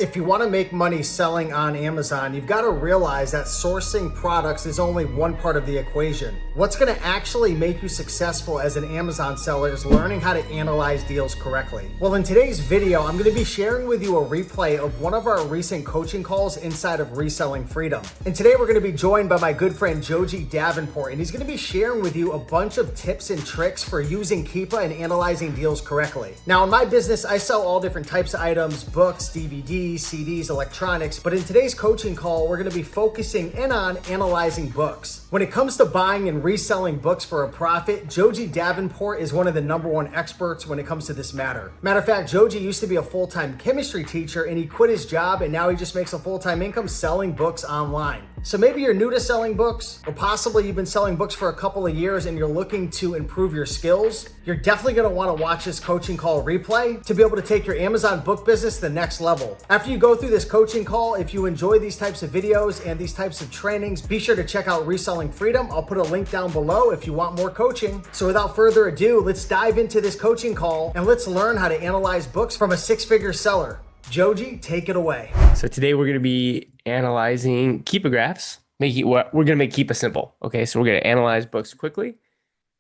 If you want to make money selling on Amazon, you've got to realize that sourcing products is only one part of the equation. What's going to actually make you successful as an Amazon seller is learning how to analyze deals correctly. Well, in today's video, I'm going to be sharing with you a replay of one of our recent coaching calls inside of Reselling Freedom. And today we're going to be joined by my good friend Joji Davenport, and he's going to be sharing with you a bunch of tips and tricks for using Keepa and analyzing deals correctly. Now, in my business, I sell all different types of items, books, DVDs, CDs, electronics, but in today's coaching call, we're going to be focusing in on analyzing books. When it comes to buying and reselling books for a profit, Joji Davenport is one of the #1 experts when it comes to this matter. Matter of fact, Joji used to be a full-time chemistry teacher and he quit his job and now he just makes a full-time income selling books online. So maybe you're new to selling books, or possibly you've been selling books for a couple of years and you're looking to improve your skills. You're definitely going to want to watch this coaching call replay to be able to take your Amazon book business to the next level. After you go through this coaching call, if you enjoy these types of videos and these types of trainings, be sure to check out Reselling Freedom. I'll put a link down below if you want more coaching. So without further ado, let's dive into this coaching call and let's learn how to analyze books from a six-figure seller. Joji, take it away. So today we're going to be analyzing Keepa graphs. We're going to make Keepa simple. Okay, so we're going to analyze books quickly.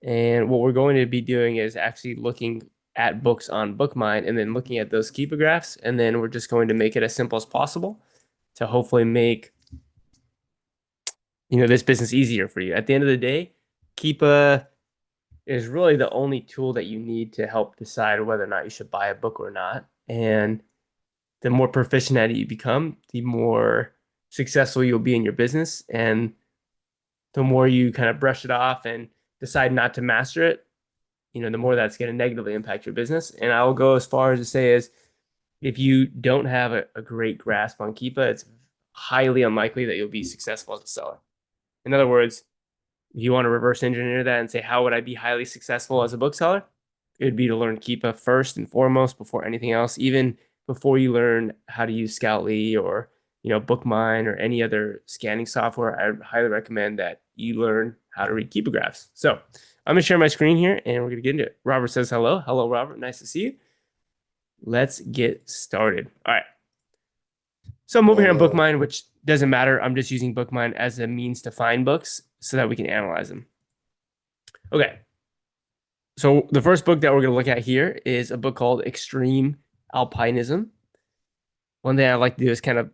And what we're going to be doing is actually looking at books on BookMine and then looking at those Keepa graphs. And then we're just going to make it as simple as possible to hopefully make this business easier for you. At the end of the day, Keepa is really the only tool that you need to help decide whether or not you should buy a book or not. And the more proficient at it you become, the more successful you'll be in your business. And the more you kind of brush it off and decide not to master it, the more that's going to negatively impact your business. And I will go as far as to say is if you don't have a great grasp on Keepa, it's highly unlikely that you'll be successful as a seller. In other words, if you want to reverse engineer that and say, how would I be highly successful as a bookseller? It would be to learn Keepa first and foremost before anything else, even before you learn how to use Scoutly or BookMine or any other scanning software. I highly recommend that you learn how to read Keepa graphs. So I'm going to share my screen here and we're going to get into it. Robert says hello. Hello, Robert. Nice to see you. Let's get started. All right. So I'm over here on BookMine, which doesn't matter. I'm just using BookMine as a means to find books so that we can analyze them. Okay. So the first book that we're going to look at here is a book called Extreme Alpinism. One thing I like to do is kind of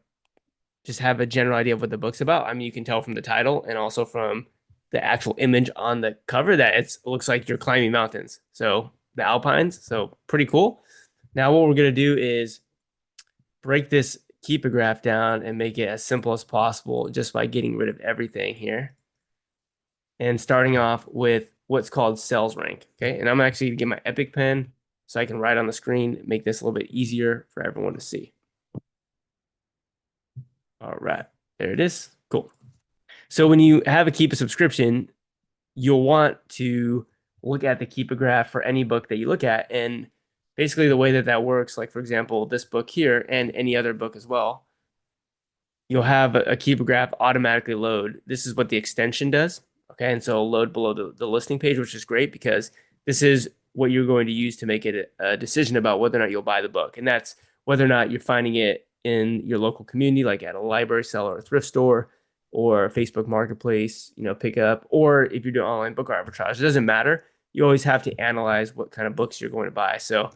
just have a general idea of what the book's about. I mean, you can tell from the title and also from the actual image on the cover that it looks like you're climbing mountains. So the Alpines, so pretty cool. Now what we're going to do is break this Keepa graph down and make it as simple as possible just by getting rid of everything here. And starting off with what's called sales rank. Okay, and I'm actually going to get my Epic pen so I can write on the screen, make this a little bit easier for everyone to see. All right, there it is. Cool. So when you have a Keepa subscription, you'll want to look at the Keepa graph for any book that you look at. And basically the way that works, like for example, this book here and any other book as well, you'll have a Keepa graph automatically load. This is what the extension does. Okay, and so it'll load below the listing page, which is great because this is what you're going to use to make it a decision about whether or not you'll buy the book. And that's whether or not you're finding it in your local community, like at a library seller or a thrift store or Facebook marketplace, pickup, or if you're doing online book arbitrage. It doesn't matter. You always have to analyze what kind of books you're going to buy. So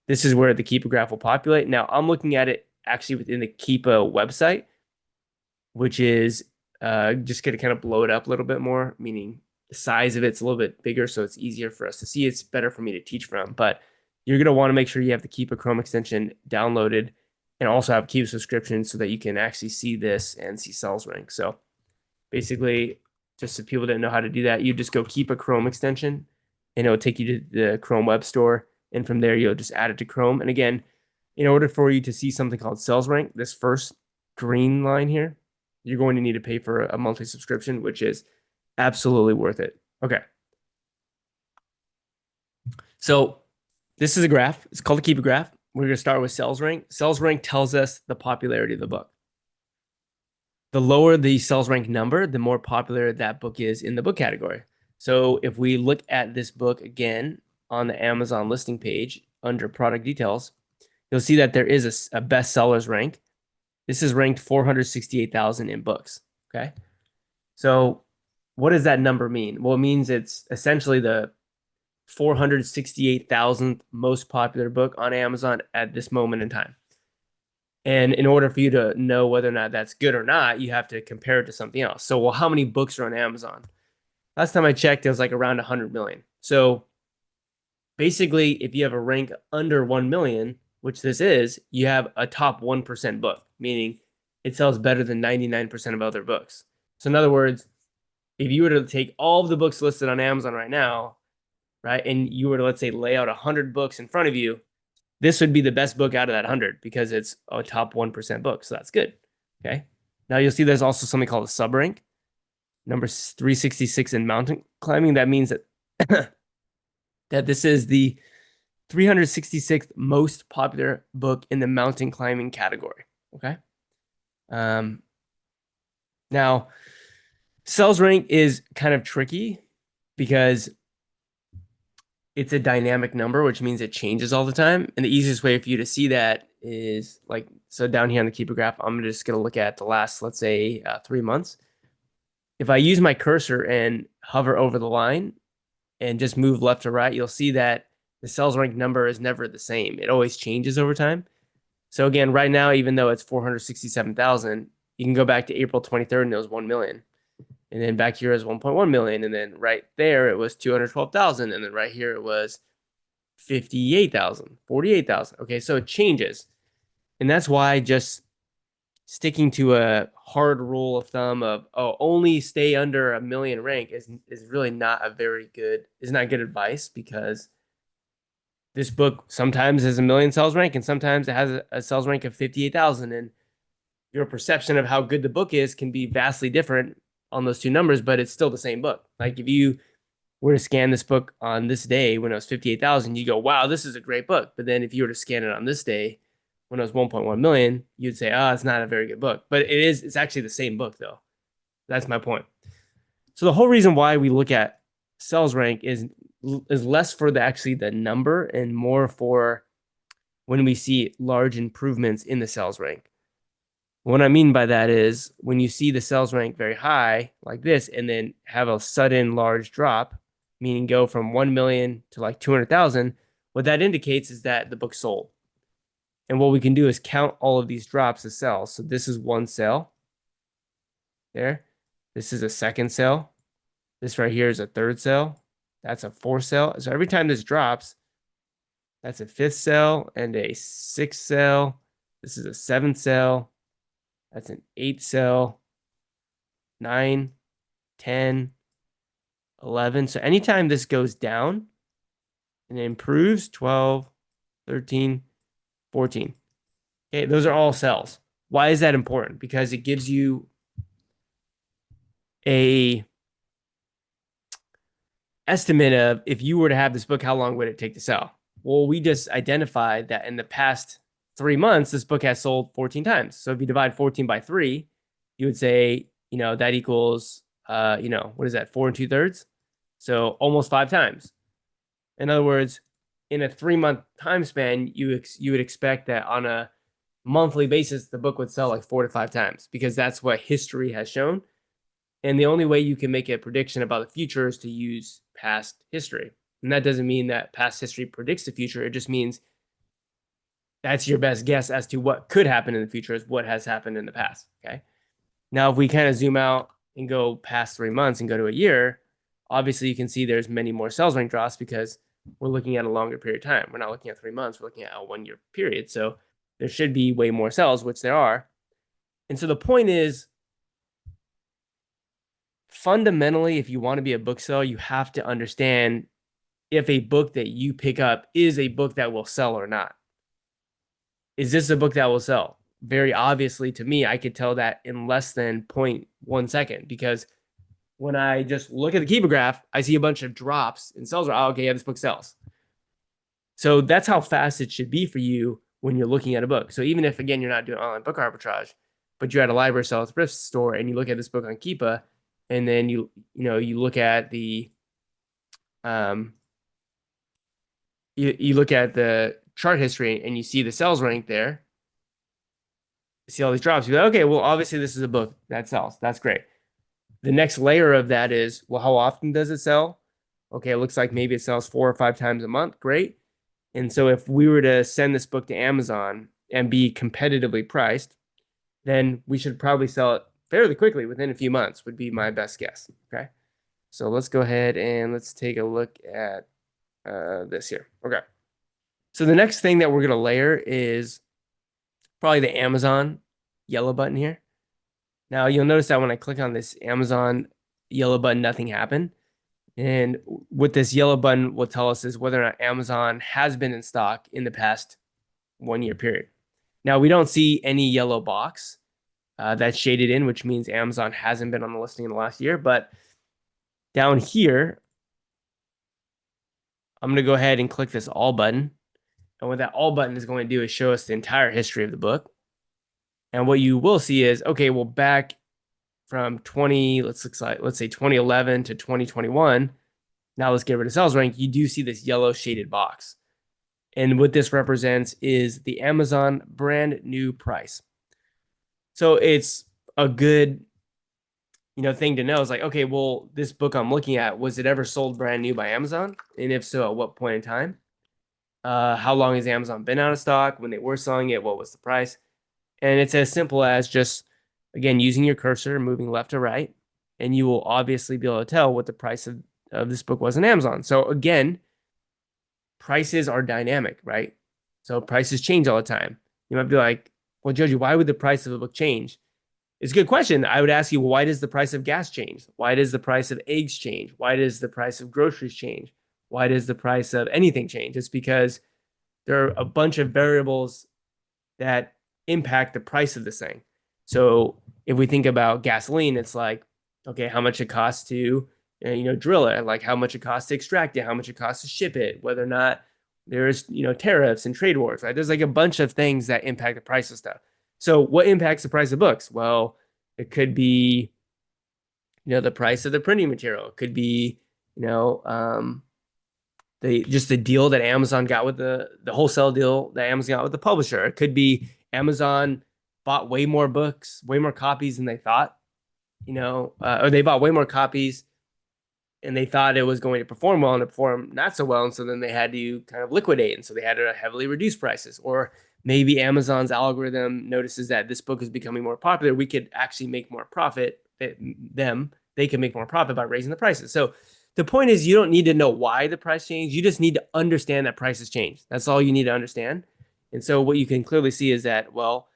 this is where the Keepa graph will populate. Now I'm looking at it actually within the Keepa website, which is just going to kind of blow it up a little bit more, meaning the size of it's a little bit bigger, so it's easier for us to see. It's better for me to teach from, but you're going to want to make sure you have the Keepa Chrome extension downloaded and also have a Keepa subscription so that you can actually see this and see sales rank. So basically, just so people didn't know how to do that, you just go Keepa Chrome extension and it'll take you to the Chrome web store. And from there, you'll just add it to Chrome. And again, in order for you to see something called sales rank, this first green line here, you're going to need to pay for a monthly subscription, which is absolutely worth it. Okay. So this is a graph. It's called a Keepa graph. We're going to start with sales rank. Sales rank tells us the popularity of the book. The lower the sales rank number, the more popular that book is in the book category. So if we look at this book again on the Amazon listing page under product details, you'll see that there is a bestsellers rank. This is ranked 468,000 in books. Okay. So what does that number mean? Well, it means it's essentially the 468,000th most popular book on Amazon at this moment in time. And in order for you to know whether or not that's good or not, you have to compare it to something else. So, well, how many books are on Amazon? Last time I checked, it was like around 100 million. So basically, if you have a rank under 1 million, which this is, you have a top 1% book, meaning it sells better than 99% of other books. So in other words, if you were to take all of the books listed on Amazon right now, right, and you were to, let's say, lay out 100 books in front of you, this would be the best book out of that 100 because it's a top 1% book. So that's good. Okay. Now you'll see there's also something called a sub rank, number 366 in mountain climbing. That means that that this is the 366th most popular book in the mountain climbing category. Okay. Now, sales rank is kind of tricky because it's a dynamic number, which means it changes all the time. And the easiest way for you to see that is like, so down here on the Keepa graph, I'm just going to look at the last, let's say 3 months. If I use my cursor and hover over the line and just move left to right, you'll see that the sales rank number is never the same. It always changes over time. So again, right now, even though it's 467,000, you can go back to April 23rd and it was 1 million. And then back here is 1.1 million. And then right there, it was 212,000. And then right here, it was 58,000, 48,000. Okay, so it changes. And that's why just sticking to a hard rule of thumb of, oh, only stay under 1 million rank is really not not good advice, because this book sometimes has 1 million sales rank and sometimes it has a sales rank of 58,000. And your perception of how good the book is can be vastly different on those two numbers, but it's still the same book. Like if you were to scan this book on this day when it was 58,000, you go, wow, this is a great book. But then if you were to scan it on this day when it was 1.1 million, you'd say, oh, it's not a very good book. But it's actually the same book though. That's my point. So the whole reason why we look at sales rank is less for the number and more for when we see large improvements in the sales rank. What I mean by that is when you see the sales rank very high like this and then have a sudden large drop, meaning go from 1 million to like 200,000, what that indicates is that the book sold. And what we can do is count all of these drops as sales. So this is one sale there. This is a second sale. This right here is a third sale. That's a fourth sale. So every time this drops, that's a fifth sale and a sixth sale. This is a seventh sale. That's an 8 sell, 9, 10, 11. So anytime this goes down and it improves, 12, 13, 14. Okay, those are all sells. Why is that important? Because it gives you a estimate of, if you were to have this book, how long would it take to sell? Well, we just identified that in the past 3 months, this book has sold 14 times. So if you divide 14 by 3, you would say, that equals, what is that, 4 2/3? So almost 5 times. In other words, in a 3-month time span, you would expect that on a monthly basis, the book would sell like 4 to 5 times, because that's what history has shown. And the only way you can make a prediction about the future is to use past history. And that doesn't mean that past history predicts the future. It just means that's your best guess as to what could happen in the future is what has happened in the past. Okay. Now, if we kind of zoom out and go past 3 months and go to a year, obviously you can see there's many more sales rank drops because we're looking at a longer period of time. We're not looking at 3 months. We're looking at a 1-year period. So there should be way more sales, which there are. And so the point is, fundamentally, if you want to be a bookseller, you have to understand if a book that you pick up is a book that will sell or not. Is this a book that will sell? Very obviously, to me, I could tell that in less than 0.1 second, because when I just look at the Keepa graph, I see a bunch of drops and sells. Oh, okay, yeah, this book sells. So that's how fast it should be for you when you're looking at a book. So even if, again, you're not doing online book arbitrage, but you're at a library sale at a thrift store and you look at this book on Keepa, and then you look at the you look at the chart history and you see the sales rank there, see all these drops, you're like, okay, well, obviously this is a book that sells. That's great. The next layer of that is, well, how often does it sell? Okay, it looks like maybe it sells 4 or 5 times a month. Great. And so if we were to send this book to Amazon and be competitively priced, then we should probably sell it fairly quickly within a few months would be my best guess. Okay. So let's go ahead and let's take a look at this here. Okay. So the next thing that we're going to layer is probably the Amazon yellow button here. Now you'll notice that when I click on this Amazon yellow button, nothing happened. And what this yellow button will tell us is whether or not Amazon has been in stock in the past 1 year period. Now we don't see any yellow box that's shaded in, which means Amazon hasn't been on the listing in the last year. But down here, I'm going to go ahead and click this all button. And what that all button is going to do is show us the entire history of the book. And what you will see is, okay, well, back from let's say 2011 to 2021, now let's get rid of sales rank, you do see this yellow shaded box. And what this represents is the Amazon brand new price. So it's a good, thing to know. Is like, okay, well, this book I'm looking at, was it ever sold brand new by Amazon? And if so, at what point in time? How long has Amazon been out of stock? When they were selling it, what was the price? And it's as simple as just, again, using your cursor, moving left to right, and you will obviously be able to tell what the price of this book was on Amazon. So again, prices are dynamic, right? So prices change all the time. You might be like, well, Joji, why would the price of a book change? It's a good question. I would ask you, why does the price of gas change? Why does the price of eggs change? Why does the price of groceries change? Why does the price of anything change? It's because there are a bunch of variables that impact the price of this thing. So if we think about gasoline, it's like, okay, how much it costs to, drill it, like how much it costs to extract it, how much it costs to ship it, whether or not there's, tariffs and trade wars, right? There's like a bunch of things that impact the price of stuff. So what impacts the price of books? Well, it could be, the price of the printing material. It could be, the deal that Amazon got with the wholesale deal that Amazon got with the publisher. It could be Amazon bought way more books, way more copies than they thought, or they bought way more copies and they thought it was going to perform well and it performed not so well. And so then they had to kind of liquidate. And so they had to heavily reduce prices. Or maybe Amazon's algorithm notices that this book is becoming more popular. We could actually make more profit. They can make more profit by raising the prices. So the point is, you don't need to know why the price changed. You just need to understand that prices change. That's all you need to understand. And so what you can clearly see is that, well,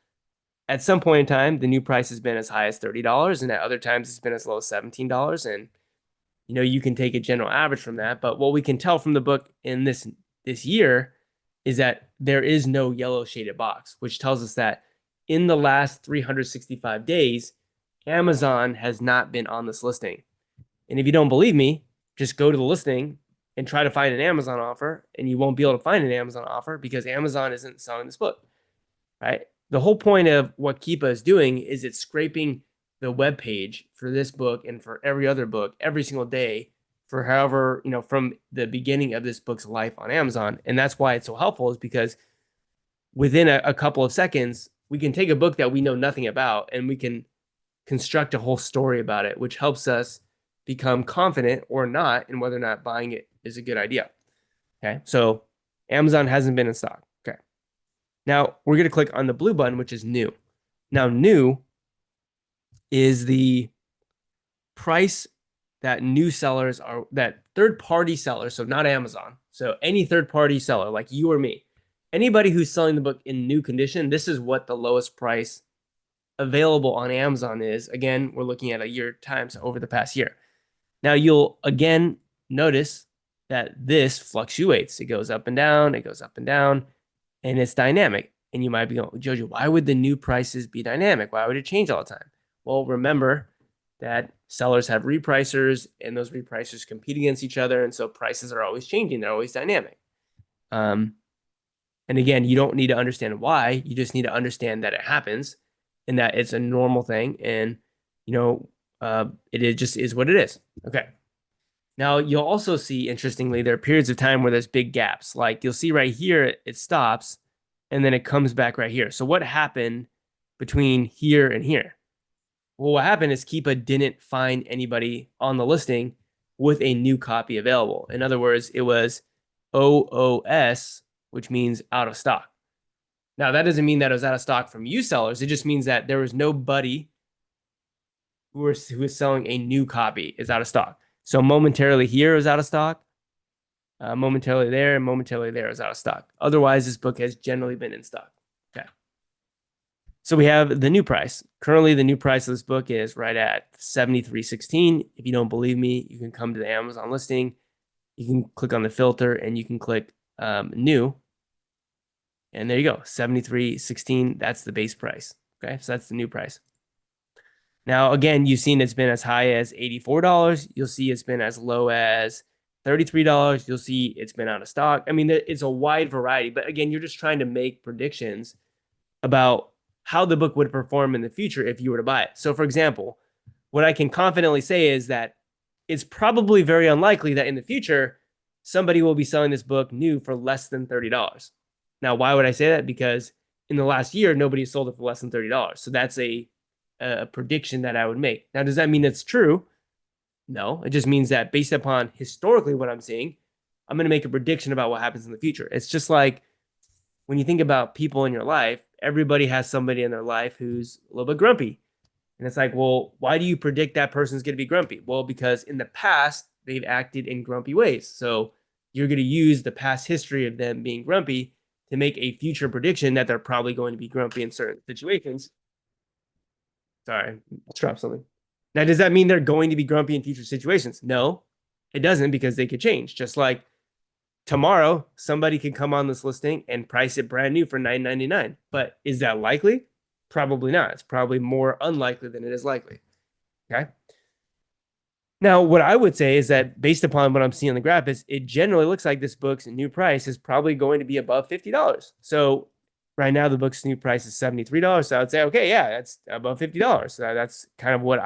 at some point in time, the new price has been as high as $30, and at other times it's been as low as $17. And you can take a general average from that. But what we can tell from the book in this year is that there is no yellow shaded box, which tells us that in the last 365 days, Amazon has not been on this listing. And if you don't believe me, just go to the listing and try to find an Amazon offer, and you won't be able to find an Amazon offer because Amazon isn't selling this book, right? The whole point of what Keepa is doing is it's scraping the web page for this book and for every other book every single day for however, from the beginning of this book's life on Amazon. And that's why it's so helpful, is because within a couple of seconds, we can take a book that we know nothing about and we can construct a whole story about it, which helps us become confident or not in whether or not buying it is a good idea. Okay, so Amazon hasn't been in stock. Okay, now we're going to click on the blue button, which is new. Now, new is the price that that third-party sellers, so not Amazon, so any third-party seller like you or me, anybody who's selling the book in new condition, this is what the lowest price available on Amazon is. Again, we're looking at a year times over the past year. Now you'll again notice that this fluctuates. It goes up and down, it goes up and down, and it's dynamic. And you might be going, Joji, why would the new prices be dynamic? Why would it change all the time? Well, remember that sellers have repricers, and those repricers compete against each other. And so prices are always changing. They're always dynamic. And again, you don't need to understand why. You just need to understand that it happens and that it's a normal thing. And, it just is what it is. Okay. Now, you'll also see, interestingly, there are periods of time where there's big gaps. Like you'll see right here, it stops and then it comes back right here. So what happened between here and here? Well, what happened is Keepa didn't find anybody on the listing with a new copy available. In other words, it was OOS, which means out of stock. Now, that doesn't mean that it was out of stock from you sellers. It just means that there was nobody who was selling a new copy is out of stock. So momentarily here is out of stock, momentarily there, and momentarily there is out of stock. Otherwise, this book has generally been in stock. Okay. So we have the new price. Currently, the new price of this book is right at $73.16. If you don't believe me, you can come to the Amazon listing. You can click on the filter and you can click new. And there you go, $73.16. That's the base price. Okay, so that's the new price. Now, again, you've seen it's been as high as $84. You'll see it's been as low as $33. You'll see it's been out of stock. I mean, it's a wide variety, but again, you're just trying to make predictions about how the book would perform in the future if you were to buy it. So, for example, what I can confidently say is that it's probably very unlikely that in the future, somebody will be selling this book new for less than $30. Now, why would I say that? Because in the last year, nobody sold it for less than $30. So that's a prediction that I would make. Now, does that mean it's true? No, it just means that based upon historically what I'm seeing, I'm going to make a prediction about what happens in the future. It's just like when you think about people in your life, everybody has somebody in their life who's a little bit grumpy. And it's like, well, why do you predict that person's going to be grumpy? Well, because in the past, they've acted in grumpy ways. So you're going to use the past history of them being grumpy to make a future prediction that they're probably going to be grumpy in certain situations. Sorry, let's drop something. Now, does that mean they're going to be grumpy in future situations? No, it doesn't, because they could change. Just like tomorrow, somebody could come on this listing and price it brand new for $9.99. But is that likely? Probably not. It's probably more unlikely than it is likely. Okay. Now, what I would say is that based upon what I'm seeing on the graph is it generally looks like this book's new price is probably going to be above $50. So right now, the book's new price is $73. So I would say, okay, yeah, that's above $50. So that's kind of what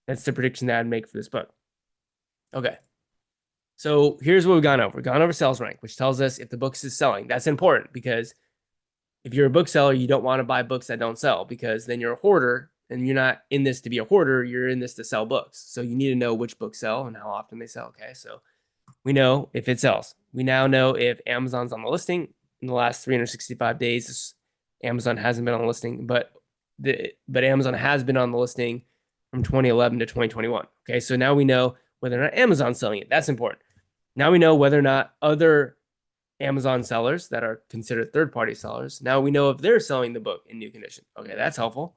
that's the prediction that I'd make for this book. Okay. So here's what we've gone over. We've gone over sales rank, which tells us if the book is selling. That's important because if you're a bookseller, you don't want to buy books that don't sell, because then you're a hoarder, and you're not in this to be a hoarder. You're in this to sell books. So you need to know which books sell and how often they sell. Okay. So we know if it sells. We now know if Amazon's on the listing. In the last 365 days, Amazon hasn't been on the listing, but Amazon has been on the listing from 2011 to 2021. Okay. So now we know whether or not Amazon's selling it. That's important. Now we know whether or not other Amazon sellers that are considered third-party sellers, now we know if they're selling the book in new condition. Okay, that's helpful.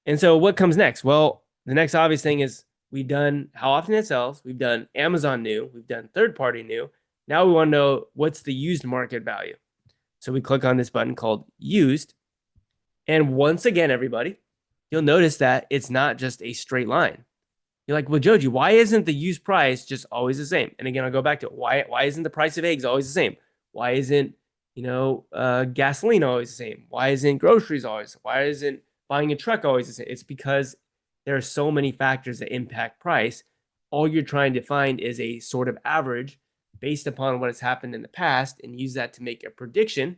And so what comes next? Well, the next obvious thing is we've done how often it sells. We've done Amazon new. We've done third-party new. Now we want to know what's the used market value. So we click on this button called used. And once again, everybody, you'll notice that it's not just a straight line. You're like, well, Joji, why isn't the used price just always the same? And again, I'll go back to it. Why isn't the price of eggs always the same? Why isn't, gasoline always the same? Why isn't groceries always? Why isn't buying a truck always the same? It's because there are so many factors that impact price. All you're trying to find is a sort of average based upon what has happened in the past, and use that to make a prediction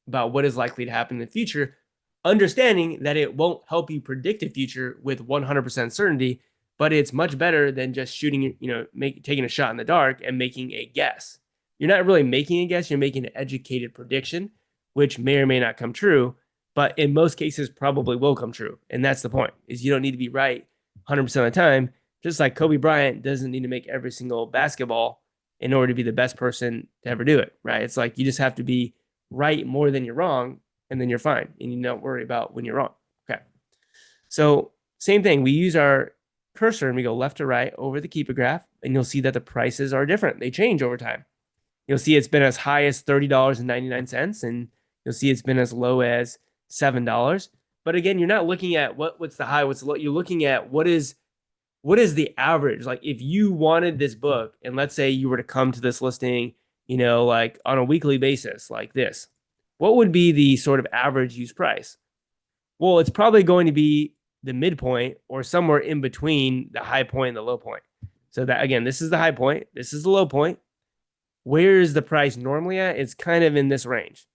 about what is likely to happen in the future, understanding that it won't help you predict the future with 100% certainty, but it's much better than just shooting, taking a shot in the dark and making a guess. You're not really making a guess, you're making an educated prediction, which may or may not come true, but in most cases probably will come true. And that's the point, is you don't need to be right 100% of the time. Just like Kobe Bryant doesn't need to make every single basketball in order to be the best person to ever do it, right? It's like you just have to be right more than you're wrong, and then you're fine, and you don't worry about when you're wrong. Okay. So same thing, we use our cursor and we go left to right over the Keepa graph, and you'll see that the prices are different. They change over time. You'll see it's been as high as $30.99, and you'll see it's been as low as $7. But again, you're not looking at what's the high, what's the low. You're looking at what is the average. Like if you wanted this book, and let's say you were to come to this listing, like on a weekly basis like this, what would be the sort of average use price? Well, it's probably going to be the midpoint or somewhere in between the high point and the low point. So that, again, this is the high point. This is the low point. Where is the price normally at? It's kind of in this range.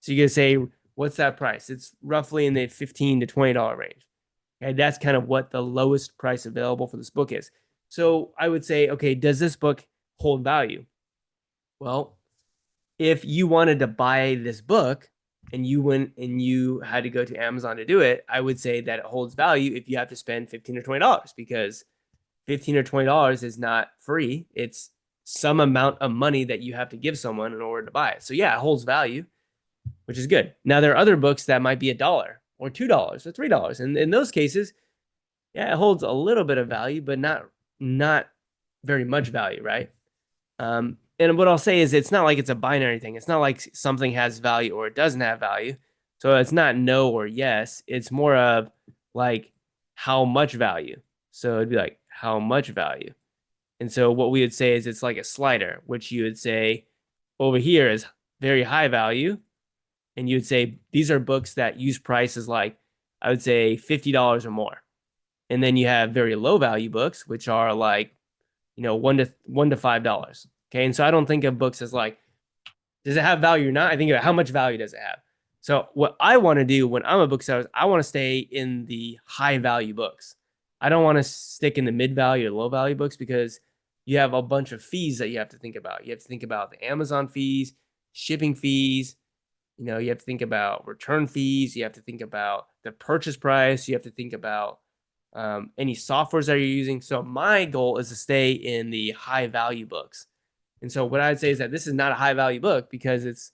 So you can say, what's that price? It's roughly in the $15 to $20 range. Okay, that's kind of what the lowest price available for this book is. So I would say, okay, does this book hold value? Well, if you wanted to buy this book and you went and you had to go to Amazon to do it, I would say that it holds value if you have to spend $15 or $20, because $15 or $20 is not free. It's some amount of money that you have to give someone in order to buy it. So yeah, it holds value, which is good. Now there are other books that might be $1 or $2 or $3. And in those cases, yeah, it holds a little bit of value, but not very much value, right? And what I'll say is it's not like it's a binary thing. It's not like something has value or it doesn't have value. So it's not no or yes. It's more of like how much value. So it'd be like how much value. And so what we would say is it's like a slider, which you would say over here is very high value. And you would say these are books that use prices like, I would say $50 or more. And then you have very low value books, which are like, $1 to $5. Okay. And so I don't think of books as like, does it have value or not? I think of how much value does it have? So what I want to do when I'm a bookseller is I want to stay in the high value books. I don't want to stick in the mid value or low value books, because you have a bunch of fees that you have to think about. You have to think about the Amazon fees, shipping fees. You have to think about return fees. You have to think about the purchase price. You have to think about any softwares that you're using. So my goal is to stay in the high value books. And so what I'd say is that this is not a high value book because it's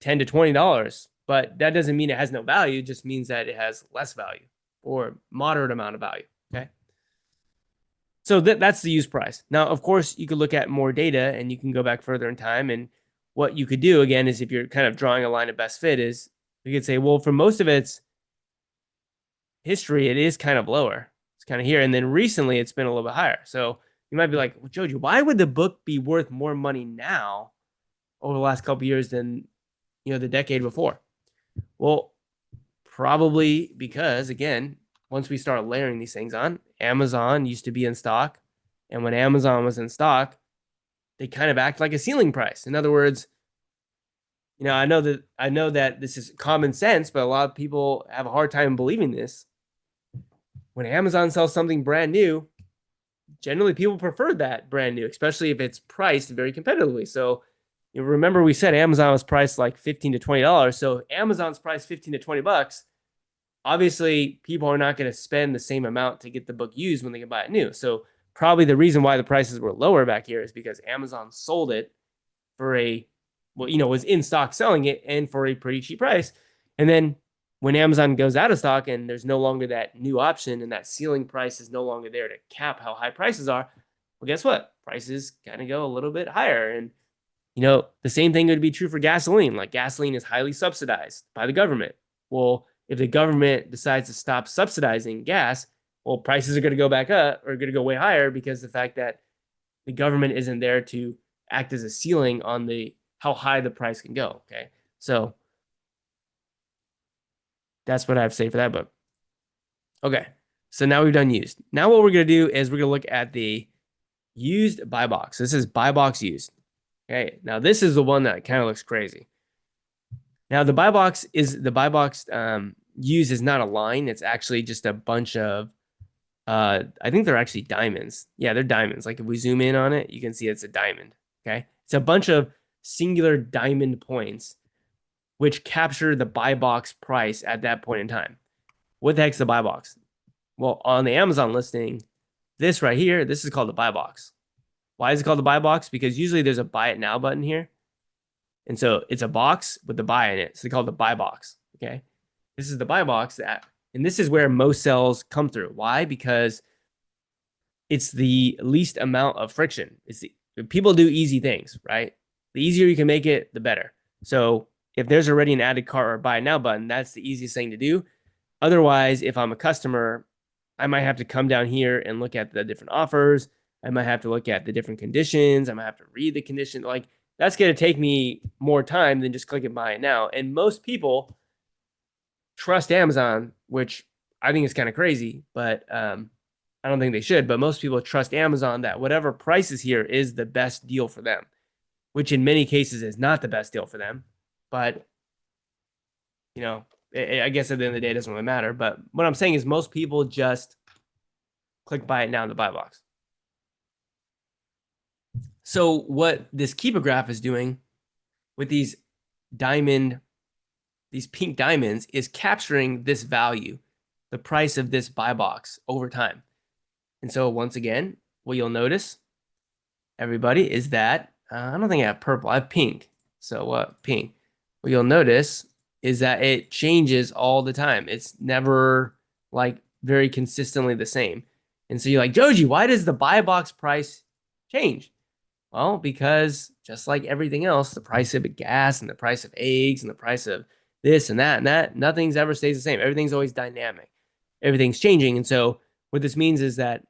$10 to $20, but that doesn't mean it has no value. It just means that it has less value or moderate amount of value. Okay. So that's the use price. Now, of course, you could look at more data and you can go back further in time. And what you could do, again, is if you're kind of drawing a line of best fit, is you could say, well, for most of its history, it is kind of lower. It's kind of here. And then recently it's been a little bit higher. So you might be like, well, Joji, why would the book be worth more money now over the last couple of years than, the decade before? Well, probably because, again, once we start layering these things on, Amazon used to be in stock. And when Amazon was in stock, they kind of act like a ceiling price. In other words, I know that this is common sense, but a lot of people have a hard time believing this. When Amazon sells something brand new, generally people prefer that brand new, especially if it's priced very competitively. So remember we said Amazon was priced like $15 to $20. So Amazon's priced $15 to $20. Obviously, people are not going to spend the same amount to get the book used when they can buy it new. So probably the reason why the prices were lower back here is because Amazon sold it for was in stock selling it and for a pretty cheap price. And then when Amazon goes out of stock and there's no longer that new option and that ceiling price is no longer there to cap how high prices are, well, guess what? Prices kind of go a little bit higher. And, the same thing would be true for gasoline. Like gasoline is highly subsidized by the government. Well, if the government decides to stop subsidizing gas, well, prices are going to go back up or going to go way higher because the fact that the government isn't there to act as a ceiling on how high the price can go. Okay. So that's what I have to say for that book. Okay. So now we've done used. Now what we're going to do is we're going to look at the used buy box. This is buy box used. Okay. Now this is the one that kind of looks crazy. Now the buy box used is not a line. It's actually just a bunch of, I think they're actually diamonds. Yeah, they're diamonds. Like if we zoom in on it, you can see it's a diamond. Okay. It's a bunch of singular diamond points which capture the buy box price at that point in time. What the heck's the buy box? Well, on the Amazon listing, this right here, this is called the buy box. Why is it called the buy box? Because usually there's a buy it now button here. And so it's a box with the buy in it. So they call it the buy box. Okay. This is the buy box and this is where most sales come through. Why? Because it's the least amount of friction. People do easy things, right? The easier you can make it, the better. So if there's already an added cart or buy now button, that's the easiest thing to do. Otherwise, if I'm a customer, I might have to come down here and look at the different offers. I might have to look at the different conditions. I might have to read the condition. Like that's going to take me more time than just clicking buy it now. And most people trust Amazon, which I think is kind of crazy, but I don't think they should, but most people trust Amazon that whatever price is here is the best deal for them, which in many cases is not the best deal for them. But, you know, I guess at the end of the day, it doesn't really matter. But what I'm saying is most people just click buy it now in the buy box. So what this Keepa graph is doing with these pink diamonds is capturing this value, the price of this buy box over time. And so once again, what you'll notice, everybody, is that I don't think I have purple, I have pink. So what pink? What you'll notice is that it changes all the time. It's never like very consistently the same. And so you're like, Joji, why does the buy box price change? Well, because just like everything else, the price of gas and the price of eggs and the price of this and that, nothing's ever stays the same. Everything's always dynamic. Everything's changing. And so what this means is that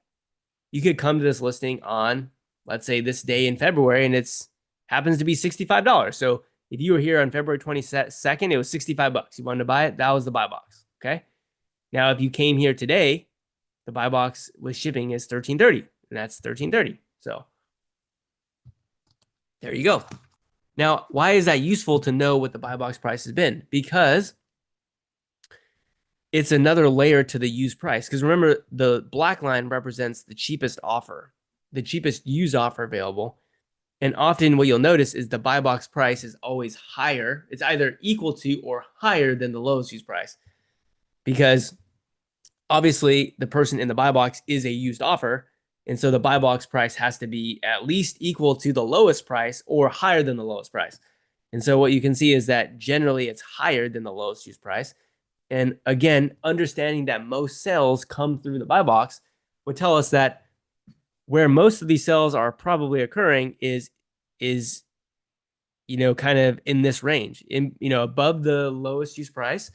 you could come to this listing on, let's say, this day in February, and it's happens to be $65. So if you were here on February 22nd, it was $65. You wanted to buy it, that was the buy box. Okay. Now, if you came here today, the buy box with shipping is $13.30, and that's $13.30. So there you go. Now, why is that useful to know what the buy box price has been? Because it's another layer to the used price. Because remember, the black line represents the cheapest offer, the cheapest used offer available. And often what you'll notice is the buy box price is always higher. It's either equal to or higher than the lowest used price. Because obviously the person in the buy box is a used offer. And so the buy box price has to be at least equal to the lowest price or higher than the lowest price. And so what you can see is that generally it's higher than the lowest used price. And again, understanding that most sales come through the buy box would tell us that where most of these sales are probably occurring is kind of in this range, above the lowest used price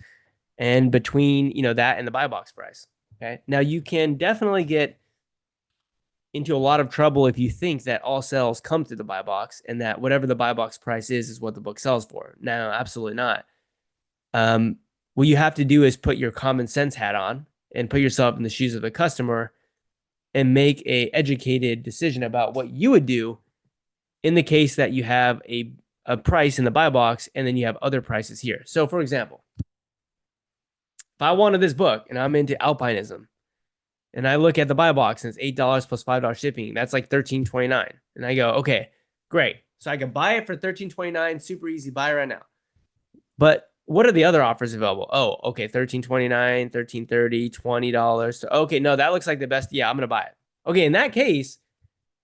and between that and the buy box price. Okay. Now you can definitely get into a lot of trouble if you think that all sales come through the buy box and that whatever the buy box price is what the book sells for. No, absolutely not. What you have to do is put your common sense hat on and put yourself in the shoes of the customer and make a educated decision about what you would do in the case that you have a price in the buy box and then you have other prices here. So for example, if I wanted this book and I'm into alpinism and I look at the buy box and it's $8 plus $5 shipping, that's like $13.29. And I go, okay, great. So I can buy it for $13.29, super easy, buy right now. But what are the other offers available? Oh, okay, $13.29, $13.30, $20. So, okay, no, that looks like the best. Yeah, I'm going to buy it. Okay, in that case,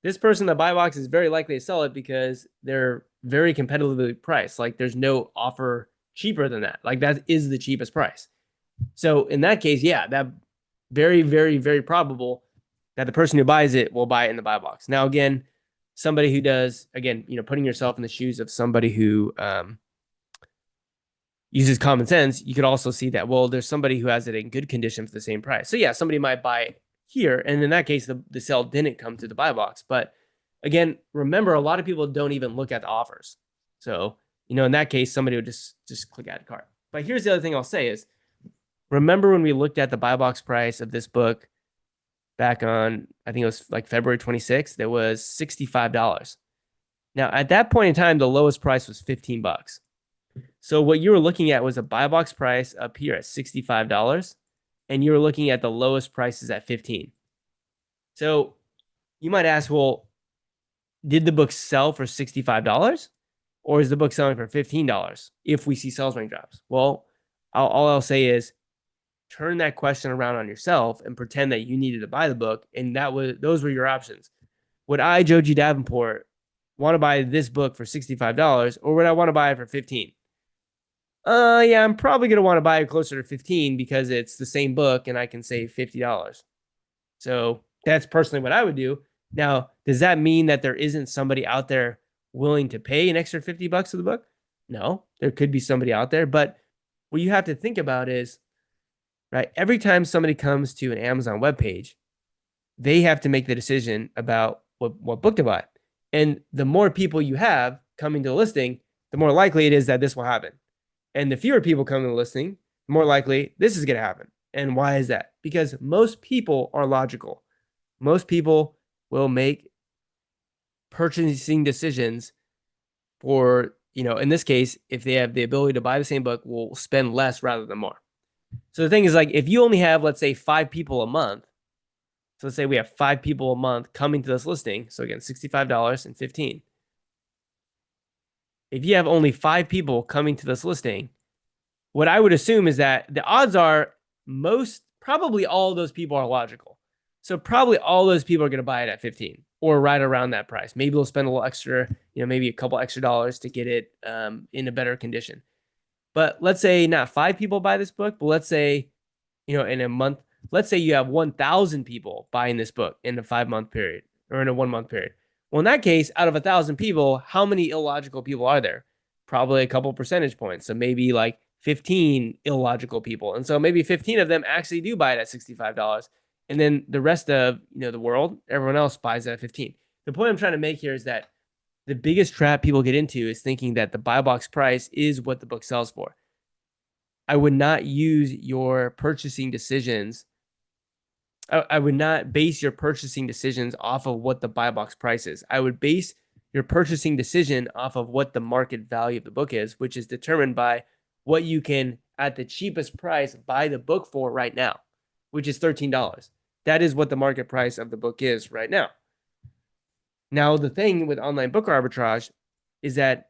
this person in the buy box is very likely to sell it because they're very competitively priced. Like there's no offer cheaper than that. Like that is the cheapest price. So in that case, yeah, that very, very, very probable that the person who buys it will buy it in the buy box. Now, again, somebody who does, again, putting yourself in the shoes of somebody who uses common sense, you could also see that, well, there's somebody who has it in good condition for the same price. So yeah, somebody might buy it here. And in that case, the sale didn't come to the buy box. But again, remember, a lot of people don't even look at the offers. So, in that case, somebody would just click add cart. But here's the other thing I'll say is, remember when we looked at the buy box price of this book back on, I think it was like February 26th, it was $65. Now, at that point in time, the lowest price was $15. So what you were looking at was a buy box price up here at $65, and you were looking at the lowest prices at $15. So you might ask, well, did the book sell for $65, or is the book selling for $15 if we see sales rank drops? Well, all I'll say is turn that question around on yourself and pretend that you needed to buy the book, and those were your options. Would I, Joji Davenport, want to buy this book for $65, or would I want to buy it for $15? Yeah, I'm probably going to want to buy it closer to $15 because it's the same book and I can save $50. So that's personally what I would do. Now, does that mean that there isn't somebody out there willing to pay an extra $50 for the book? No, there could be somebody out there. But what you have to think about is, right, every time somebody comes to an Amazon webpage, they have to make the decision about what book to buy. And the more people you have coming to the listing, the more likely it is that this will happen. And the fewer people coming to the listing, the more likely this is going to happen. And why is that? Because most people are logical. Most people will make purchasing decisions for, in this case, if they have the ability to buy the same book, will spend less rather than more. So the thing is, like, if you only have, let's say, 5 people a month, so let's say we have 5 people a month coming to this listing. So again, $65 and 15. If you have only 5 people coming to this listing, what I would assume is that the odds are probably all of those people are logical. So probably all those people are going to buy it at 15 or right around that price. Maybe they'll spend a little extra, maybe a couple extra dollars to get it in a better condition. But let's say not 5 people buy this book, but let's say, in a month, let's say you have 1,000 people buying this book in a 5-month period or in a 1-month period. Well, in that case, out of 1,000 people, how many illogical people are there? Probably a couple percentage points. So maybe like 15 illogical people. And so maybe 15 of them actually do buy it at $65. And then the rest of, the world, everyone else buys it at 15. The point I'm trying to make here is that the biggest trap people get into is thinking that the buy box price is what the book sells for. I would not use your purchasing decisions. I would not base your purchasing decisions off of what the buy box price is. I would base your purchasing decision off of what the market value of the book is, which is determined by what you can, at the cheapest price, buy the book for right now, which is $13. That is what the market price of the book is right now. Now, the thing with online book arbitrage is that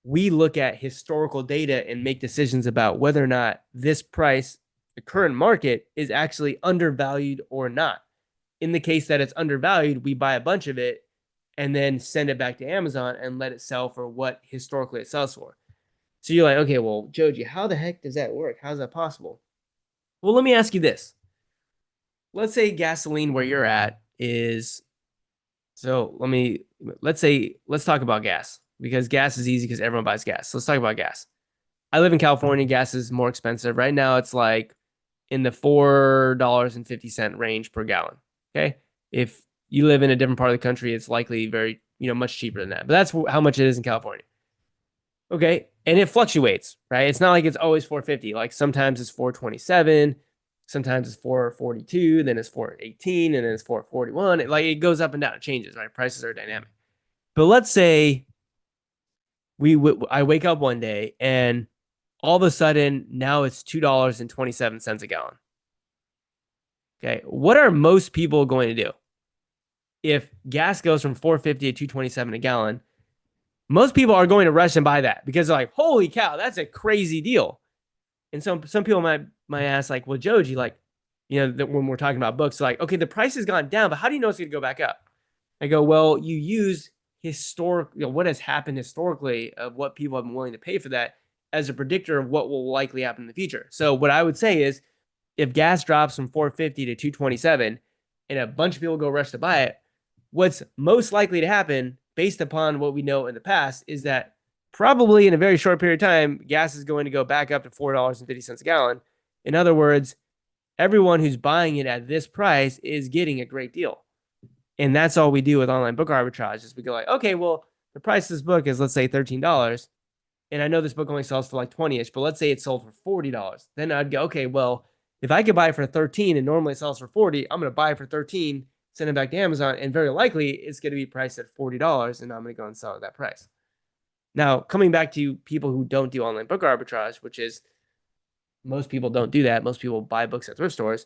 we look at historical data and make decisions about whether or not this price, the current market, is actually undervalued or not. In the case that it's undervalued, we buy a bunch of it and then send it back to Amazon and let it sell for what historically it sells for. So you're like, okay, well, Joji, how the heck does that work? How's that possible? Well, let me ask you this. Let's say gasoline where you're at is, let's talk about gas, because gas is easy because everyone buys gas. So let's talk about gas. I live in California. Gas is more expensive. Right now, it's like in the $4.50 range per gallon. Okay. If you live in a different part of the country, it's likely very, much cheaper than that. But that's how much it is in California. Okay. And it fluctuates, right? It's not like it's always 450. Like sometimes it's 427, sometimes it's 442, then it's 418, and then it's 441. It goes up and down. It changes, right? Prices are dynamic. But let's say I wake up one day and all of a sudden now it's $2.27 a gallon. Okay. What are most people going to do? If gas goes from 450 to 227 a gallon, most people are going to rush and buy that because they're like, holy cow, that's a crazy deal. And some people might ask, like, well, Joji, like, when we're talking about books, like, okay, the price has gone down, but how do you know it's going to go back up? I go, well, you use what has happened historically of what people have been willing to pay for that as a predictor of what will likely happen in the future. So what I would say is, if gas drops from 450 to 227 and a bunch of people go rush to buy it, what's most likely to happen based upon what we know in the past is that probably in a very short period of time, gas is going to go back up to $4.50 a gallon. In other words, everyone who's buying it at this price is getting a great deal. And that's all we do with online book arbitrage is we go like, okay, well, the price of this book is, let's say, $13. And I know this book only sells for like 20-ish, but let's say it sold for $40. Then I'd go, okay, well, if I could buy it for 13 and normally it sells for 40, I'm going to buy it for 13, send it back to Amazon, and very likely it's going to be priced at $40, and I'm going to go and sell at that price. Now, coming back to people who don't do online book arbitrage, which is most people don't do that. Most people buy books at thrift stores.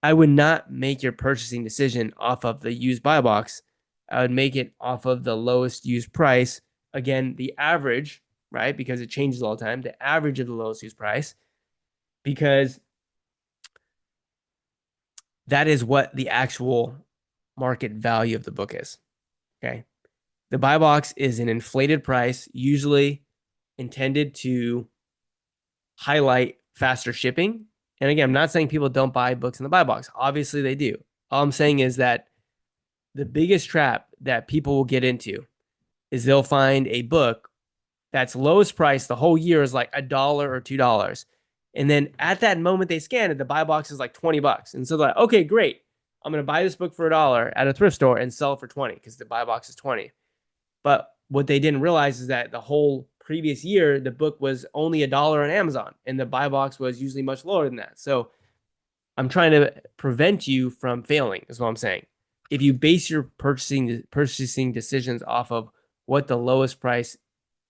I would not make your purchasing decision off of the used buy box. I would make it off of the lowest used price. Again, the average, right? Because it changes all the time. The average of the lowest used price, because that is what the actual market value of the book is. Okay. The buy box is an inflated price, usually intended to highlight faster shipping. And again, I'm not saying people don't buy books in the buy box. Obviously they do. All I'm saying is that the biggest trap that people will get into is they'll find a book that's lowest price the whole year is like $1 or $2. And then at that moment they scan it, the buy box is like $20. And so they're like, okay, great. I'm going to buy this book for $1 at a thrift store and sell it for 20 because the buy box is 20. But what they didn't realize is that the whole previous year, the book was only $1 on Amazon and the buy box was usually much lower than that. So I'm trying to prevent you from failing, is what I'm saying. If you base your purchasing decisions off of what the lowest price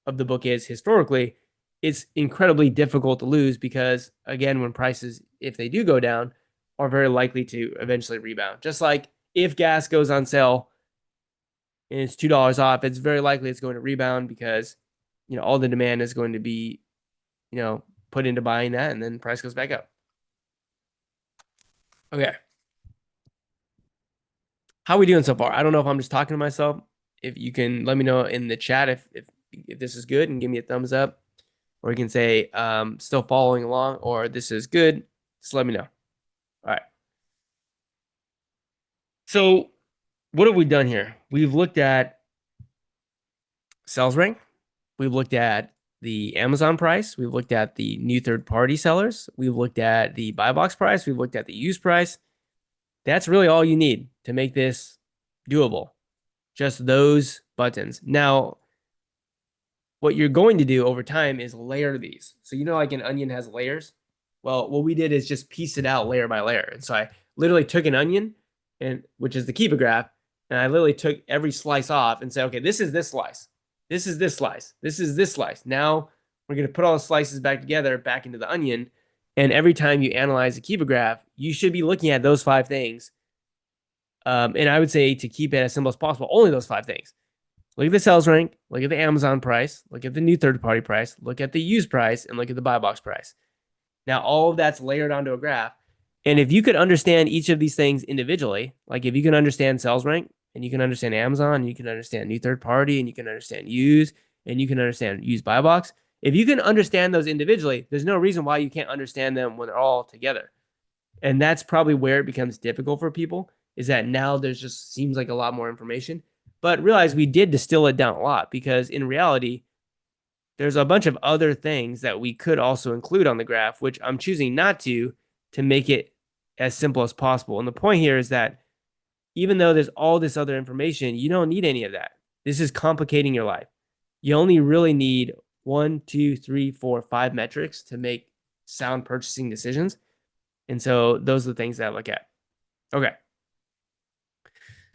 of the book is historically, it's incredibly difficult to lose because, again, when prices, if they do go down, are very likely to eventually rebound. Just like if gas goes on sale and it's $2 off, it's very likely it's going to rebound because, all the demand is going to be, put into buying that, and then the price goes back up. Okay. How are we doing so far? I don't know if I'm just talking to myself. If you can let me know in the chat if this is good and give me a thumbs up, or you can say still following along, or this is good. Just let me know. All right. So what have we done here? We've looked at sales rank. We've looked at the Amazon price. We've looked at the new third-party sellers. We've looked at the buy box price. We've looked at the used price. That's really all you need to make this doable. Just those buttons. Now, what you're going to do over time is layer these. So like an onion has layers? Well, what we did is just piece it out layer by layer. And so I literally took an onion, which is the Keepa graph, and I literally took every slice off and said, okay, this is this slice. This is this slice. This is this slice. Now we're going to put all the slices back together, back into the onion. And every time you analyze a Keepa graph, you should be looking at those 5 things. And I would say, to keep it as simple as possible, only those 5 things. Look at the sales rank, look at the Amazon price, look at the new third-party price, look at the used price, and look at the buy box price. Now, all of that's layered onto a graph. And if you could understand each of these things individually, like if you can understand sales rank, and you can understand Amazon, and you can understand new third-party, and you can understand used, and you can understand used buy box, if you can understand those individually, there's no reason why you can't understand them when they're all together. And that's probably where it becomes difficult for people, is that now there's just seems like a lot more information. But realize we did distill it down a lot, because in reality, there's a bunch of other things that we could also include on the graph, which I'm choosing not to make it as simple as possible. And the point here is that even though there's all this other information, you don't need any of that. This is complicating your life. You only really need 1, 2, 3, 4, 5 metrics to make sound purchasing decisions. And so those are the things that I look at. Okay.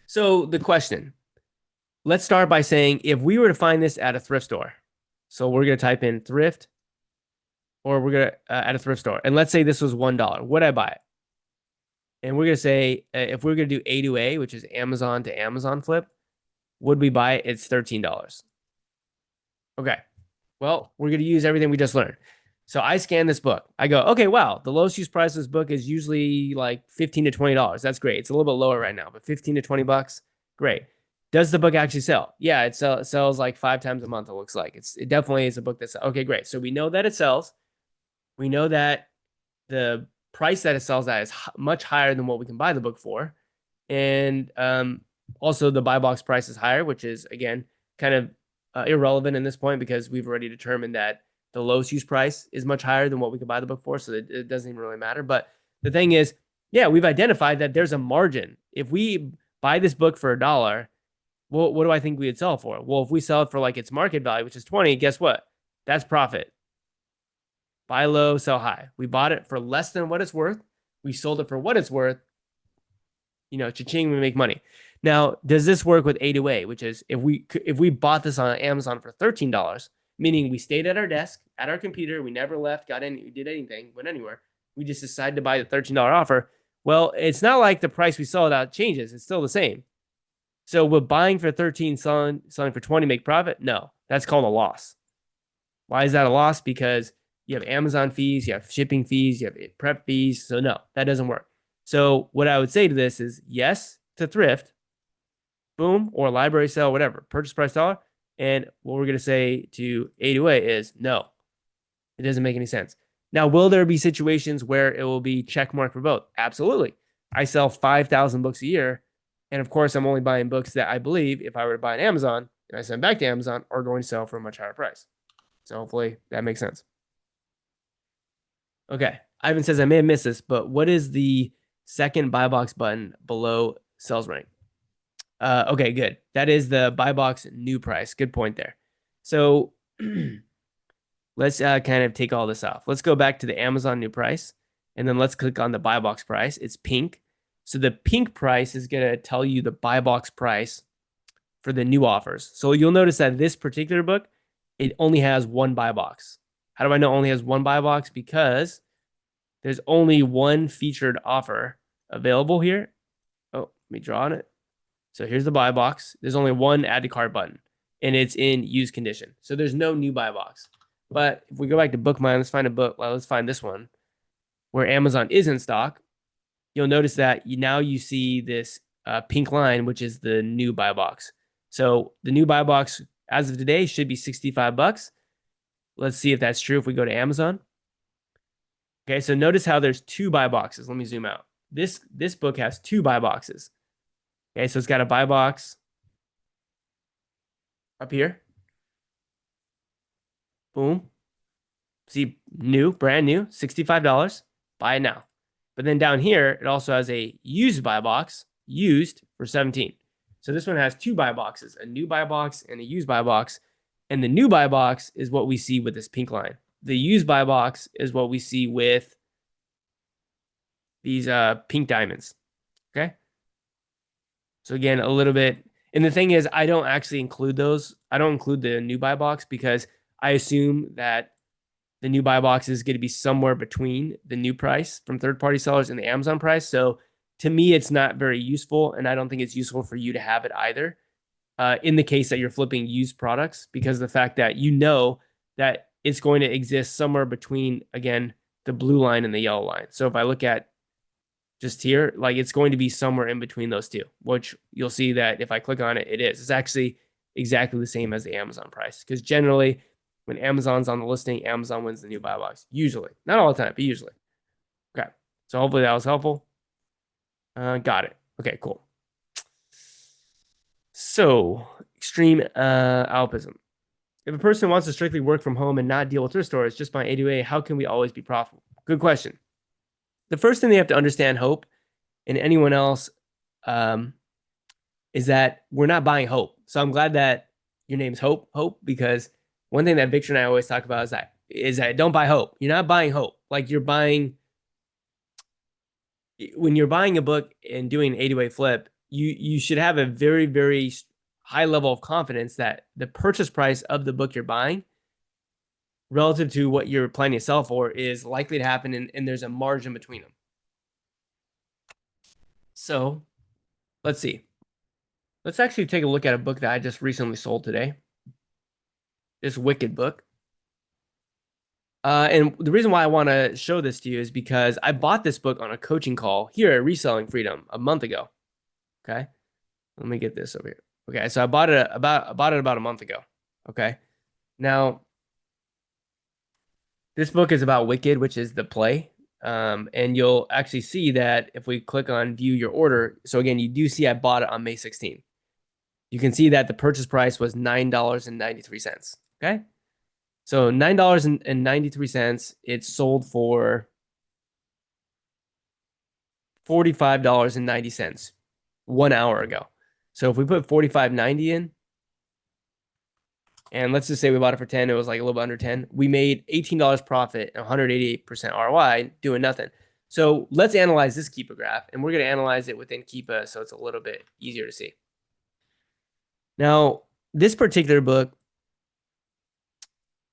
So the question, let's start by saying, if we were to find this at a thrift store, so we're going to type in thrift, or we're going to at a thrift store, and let's say this was $1, would I buy it? And we're going to say, if we're going to do A to A, which is Amazon to Amazon flip, would we buy it? It's $13. Okay. Well, we're going to use everything we just learned. So I scan this book. I go, okay, wow, the lowest use price of this book is usually like $15 to $20. That's great. It's a little bit lower right now, but 15 to 20 bucks, great. Does the book actually sell? Yeah, it sells like 5 times a month, it looks like. It definitely is a book that sells. Okay, great. So we know that it sells. We know that the price that it sells at is much higher than what we can buy the book for. And also the buy box price is higher, which is, again, kind of irrelevant in this point, because we've already determined that the lowest use price is much higher than what we could buy the book for. So it doesn't even really matter. But the thing is, yeah, we've identified that there's a margin. If we buy this book for $1, well, what do I think we would sell for? Well, if we sell it for like its market value, which is 20, guess what? That's profit. Buy low, sell high. We bought it for less than what it's worth. We sold it for what it's worth. Cha-ching, we make money. Now, does this work with A to A, which is if we bought this on Amazon for $13, meaning we stayed at our desk, at our computer, we never left, did anything, went anywhere. We just decided to buy the $13 offer. Well, it's not like the price we sold out changes. It's still the same. So would buying for 13, selling for 20 make profit? No, that's called a loss. Why is that a loss? Because you have Amazon fees, you have shipping fees, you have prep fees. So no, that doesn't work. So what I would say to this is yes to thrift, boom, or library sale, whatever, purchase price dollar. And what we're going to say to A to A is no, it doesn't make any sense. Now, will there be situations where it will be check mark for both? Absolutely. I sell 5,000 books a year. And of course, I'm only buying books that I believe, if I were to buy on Amazon and I send back to Amazon, are going to sell for a much higher price. So hopefully that makes sense. Okay. Ivan says, I may have missed this, but what is the second buy box button below sales rank? Okay, good. That is the buy box new price. Good point there. So let's kind of take all this off. Let's go back to the Amazon new price. And then let's click on the buy box price. It's pink. So the pink price is going to tell you the buy box price for the new offers. So you'll notice that this particular book, it only has one buy box. How do I know it only has one buy box? Because there's only one featured offer available here. Oh, let me draw on it. So here's the buy box. There's only one add to cart button, and it's in use condition. So there's no new buy box. But if we go back to book mine, let's find a book. Well, let's find this one where Amazon is in stock. You'll notice that now you see this pink line, which is the new buy box. So the new buy box as of today should be $65. Let's see if that's true if we go to Amazon. Okay, so notice how there's two buy boxes. Let me zoom out. This book has two buy boxes. Okay, so it's got a buy box up here. Boom. See, new, brand new, $65. Buy it now. But then down here, it also has a used buy box, used for $17. So this one has two buy boxes, a new buy box and a used buy box. And the new buy box is what we see with this pink line. The used buy box is what we see with these pink diamonds. Okay. So again, a little bit. And the thing is, I don't actually include those. I don't include the new buy box because I assume that the new buy box is going to be somewhere between the new price from third-party sellers and the Amazon price. So to me, it's not very useful, and I don't think it's useful for you to have it either in the case that you're flipping used products, because of the fact that you know that it's going to exist somewhere between, again, the blue line and the yellow line. So if I look at just here, like it's going to be somewhere in between those two, which you'll see that if I click on it, it is. It's actually exactly the same as the Amazon price, because generally when Amazon's on the listing, Amazon wins the new buy box. Usually. Not all the time, but usually. Okay. So hopefully that was helpful. Got it. Okay, cool. So, extreme alpism. If a person wants to strictly work from home and not deal with thrift stores, just buy A2A, how can we always be profitable? Good question. The first thing they have to understand, Hope, and anyone else, is that we're not buying hope. So I'm glad that your name's Hope, because one thing that Victor and I always talk about is that don't buy hope. You're not buying hope. Like when you're buying a book and doing an A2A flip, you should have a very, very high level of confidence that the purchase price of the book you're buying relative to what you're planning to sell for is likely to happen, and there's a margin between them. So let's see. Let's actually take a look at a book that I just recently sold today. This Wicked book. And the reason why I want to show this to you is because I bought this book on a coaching call here at Reselling Freedom a month ago. Okay. Let me get this over here. Okay. So I bought it about a month ago. Okay. Now, this book is about Wicked, which is the play. And you'll actually see that if we click on view your order. So again, you do see I bought it on May 16th. You can see that the purchase price was $9.93. Okay. So $9.93. It's sold for $45.90 1 hour ago. So if we put $45.90 in, and let's just say we bought it for 10, it was like a little bit under 10. We made $18 profit and 188% ROI doing nothing. So let's analyze this Keepa graph, and we're going to analyze it within Keepa so it's a little bit easier to see. Now, this particular book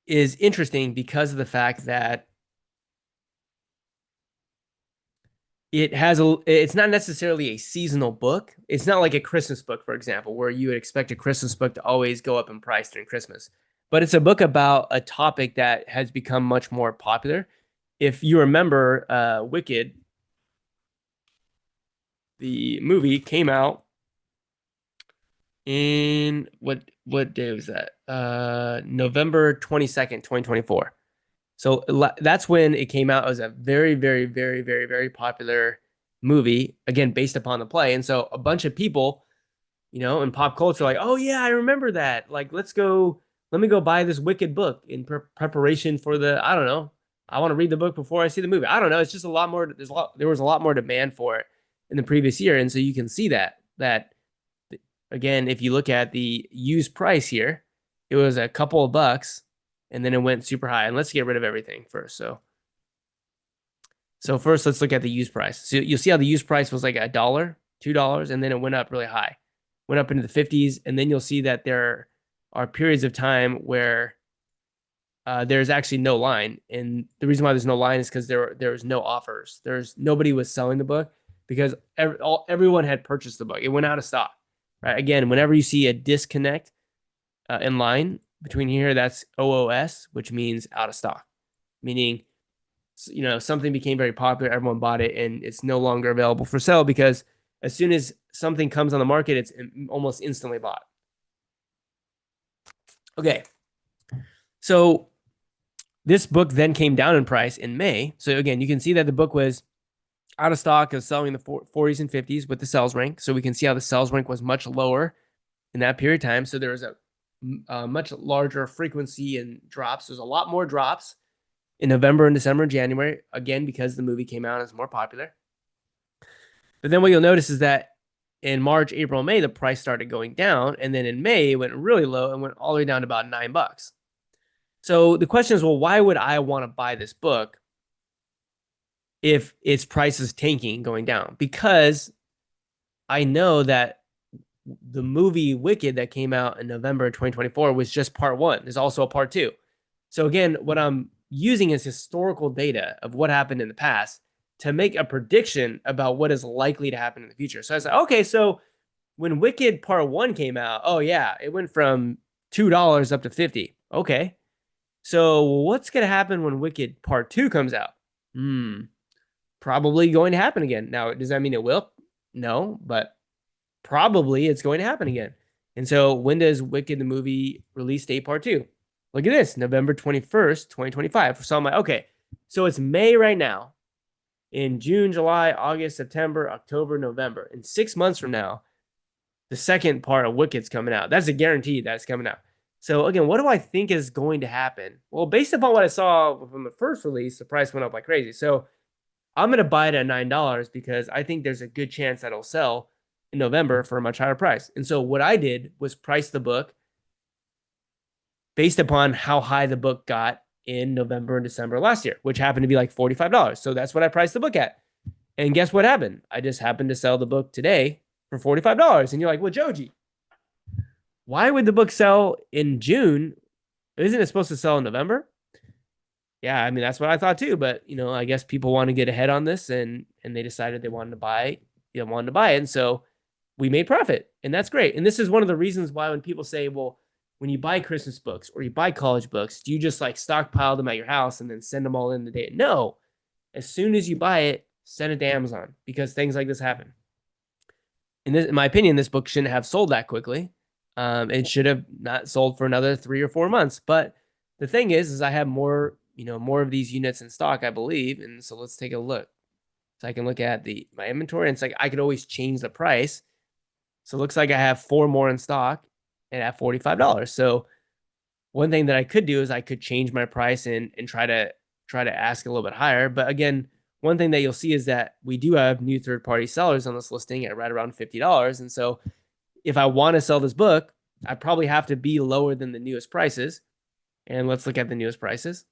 is interesting because of the fact that it's not necessarily a seasonal book. It's not like a Christmas book, for example, where you would expect a Christmas book to always go up in price during Christmas. But it's a book about a topic that has become much more popular. If you remember, Wicked, the movie, came out in what day was that? November 22nd, 2024. So that's when it came out. It was a very, very, very, very, very popular movie, again, based upon the play. And so a bunch of people, in pop culture, like, oh yeah, I remember that. Like, let me go buy this Wicked book in preparation for I don't know. I want to read the book before I see the movie. I don't know. It's just a lot more. There was a lot more demand for it in the previous year. And so you can see that again, if you look at the used price here, it was a couple of bucks. And then it went super high. And let's get rid of everything first. So So first, let's look at the used price. So you'll see how the used price was like $1, $2, and then it went up really high, went up into the 50s, and then you'll see that there are periods of time where there's actually no line, and the reason why there's no line is because there's no offers. Nobody was selling the book because everyone had purchased the book. It went out of stock. Right? Again, whenever you see a disconnect in line between here, that's OOS, which means out of stock, meaning something became very popular, everyone bought it, and it's no longer available for sale because as soon as something comes on the market, it's almost instantly bought. Okay, so this book then came down in price in May. So again, you can see that the book was out of stock, of selling in the 40s and 50s with the sales rank. So we can see how the sales rank was much lower in that period of time. So there was a much larger frequency and drops. There's a lot more drops in November and December and January, again, because the movie came out and it's more popular. But then what you'll notice is that in March, April, May, the price started going down. And then in May, it went really low and went all the way down to about $9. So the question is, well, why would I want to buy this book if its price is tanking, going down? Because I know that the movie Wicked that came out in November 2024 was just part one. There's also a part two. So again, what I'm using is historical data of what happened in the past to make a prediction about what is likely to happen in the future. So I said, okay, so when Wicked part one came out, oh yeah, it went from $2 up to 50. Okay. So what's going to happen when Wicked part two comes out? Probably going to happen again. Now, does that mean it will? No, but probably it's going to happen again. And so when does Wicked the movie release date part two? Look at this, November 21st, 2025. So I'm like, okay, so it's May right now. In June, July, August, September, October, November. In 6 months from now, the second part of Wicked's coming out. That's a guarantee that it's coming out. So again, what do I think is going to happen? Well, based upon what I saw from the first release, the price went up like crazy. So I'm going to buy it at $9 because I think there's a good chance that it'll sell in November for a much higher price. And so what I did was price the book based upon how high the book got in November and December last year, which happened to be like $45. So that's what I priced the book at. And guess what happened? I just happened to sell the book today for $45. And you're like, well, Joji, why would the book sell in June? Isn't it supposed to sell in November? Yeah, I mean, that's what I thought too. But, I guess people want to get ahead on this and they decided they wanted to buy it. And so we made profit, and that's great. And this is one of the reasons why when people say, well, when you buy Christmas books or you buy college books, do you just like stockpile them at your house and then send them all in the day? No. As soon as you buy it, send it to Amazon because things like this happen. In my opinion, this book shouldn't have sold that quickly. It should have not sold for another 3 or 4 months. But the thing is I have more of these units in stock, I believe. And so let's take a look. So I can look at my inventory, and it's like I could always change the price. So it looks like I have 4 more in stock and at $45. So one thing that I could do is I could change my price and try to ask a little bit higher. But again, one thing that you'll see is that we do have new third-party sellers on this listing at right around $50. And so if I want to sell this book, I probably have to be lower than the newest prices. And let's look at the newest prices.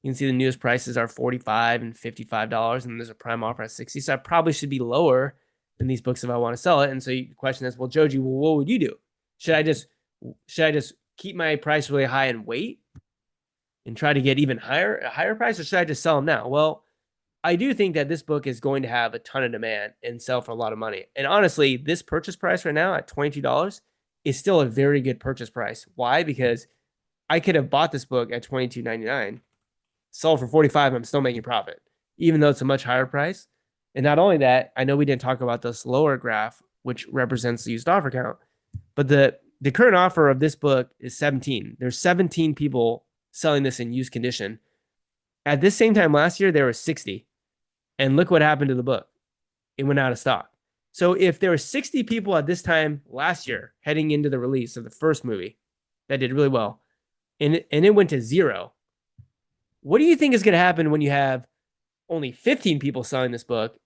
You can see the newest prices are $45 and $55, and there's a prime offer at $60. So I probably should be lower than these books if I want to sell it. And so the question is, well, Joji, what would you do? Should I just keep my price really high and wait and try to get even a higher price, or should I just sell them now? Well, I do think that this book is going to have a ton of demand and sell for a lot of money. And honestly, this purchase price right now at $22 is still a very good purchase price. Why? Because I could have bought this book at $22.99, sold for $45, I'm still making profit, even though it's a much higher price. And not only that, I know we didn't talk about this lower graph, which represents the used offer count, but the current offer of this book is 17. There's 17 people selling this in used condition. At this same time last year, there were 60. And look what happened to the book. It went out of stock. So if there were 60 people at this time last year heading into the release of the first movie that did really well, and it went to 0, what do you think is going to happen when you have only 15 people selling this book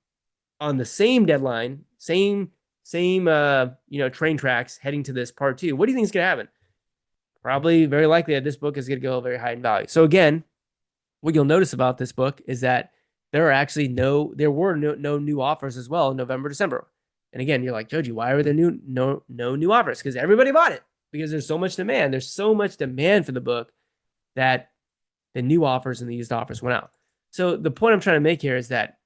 on the same deadline, same train tracks heading to this part 2? What do you think is going to happen? Probably very likely that this book is going to go very high in value. So again, what you'll notice about this book is that there were no new offers as well in November, December. And again, you're like, Joji, why are there no new offers? Because everybody bought it, because there's so much demand. There's so much demand for the book that the new offers and the used offers went out. So the point I'm trying to make here is that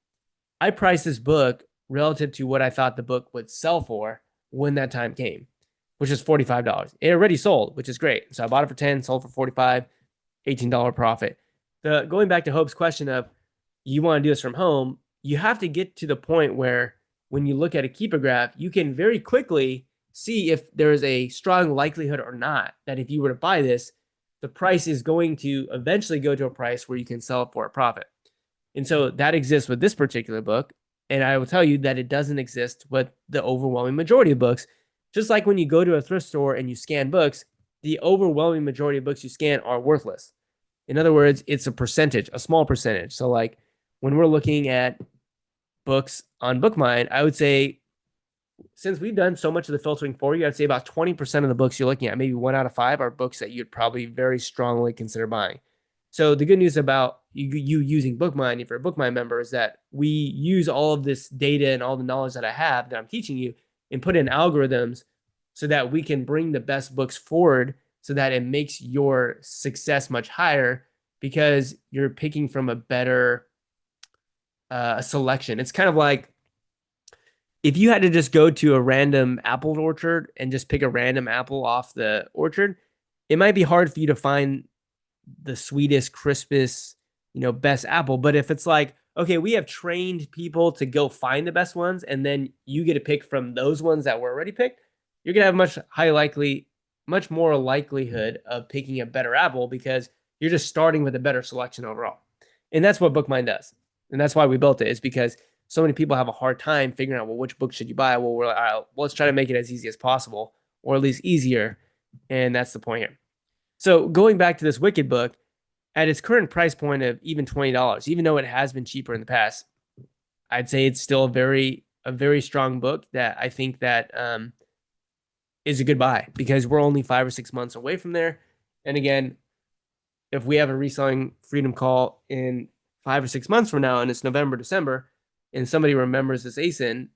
I priced this book relative to what I thought the book would sell for when that time came, which is $45. It already sold, which is great. So I bought it for 10, sold for 45, $18 profit. Going back to Hope's question of, you want to do this from home, you have to get to the point where when you look at a Keepa graph, you can very quickly see if there is a strong likelihood or not that if you were to buy this, the price is going to eventually go to a price where you can sell it for a profit. And so that exists with this particular book. And I will tell you that it doesn't exist with the overwhelming majority of books. Just like when you go to a thrift store and you scan books, the overwhelming majority of books you scan are worthless. In other words, it's a percentage, a small percentage. So like when we're looking at books on BookMine, I would say, since we've done so much of the filtering for you, I'd say about 20% of the books you're looking at, maybe 1 out of 5, are books that you'd probably very strongly consider buying. So the good news about you using BookMine, if you're a BookMine member, is that we use all of this data and all the knowledge that I have that I'm teaching you and put in algorithms so that we can bring the best books forward so that it makes your success much higher because you're picking from a better selection. It's kind of like if you had to just go to a random apple orchard and just pick a random apple off the orchard, it might be hard for you to find the sweetest, crispest, best apple. But if it's like, okay, we have trained people to go find the best ones, and then you get to pick from those ones that were already picked, you're gonna have much more likelihood of picking a better apple because you're just starting with a better selection overall. And that's what BookMine does. And that's why we built it, is because so many people have a hard time figuring out, well, which book should you buy? Well, we're like, all right, well, let's try to make it as easy as possible, or at least easier. And that's the point here. So going back to this Wicked book, at its current price point of even $20, even though it has been cheaper in the past, I'd say it's still a very strong book that I think that is a good buy because we're only 5 or 6 months away from there. And again, if we have a reselling freedom call in 5 or 6 months from now and it's November, December, and somebody remembers this ASIN,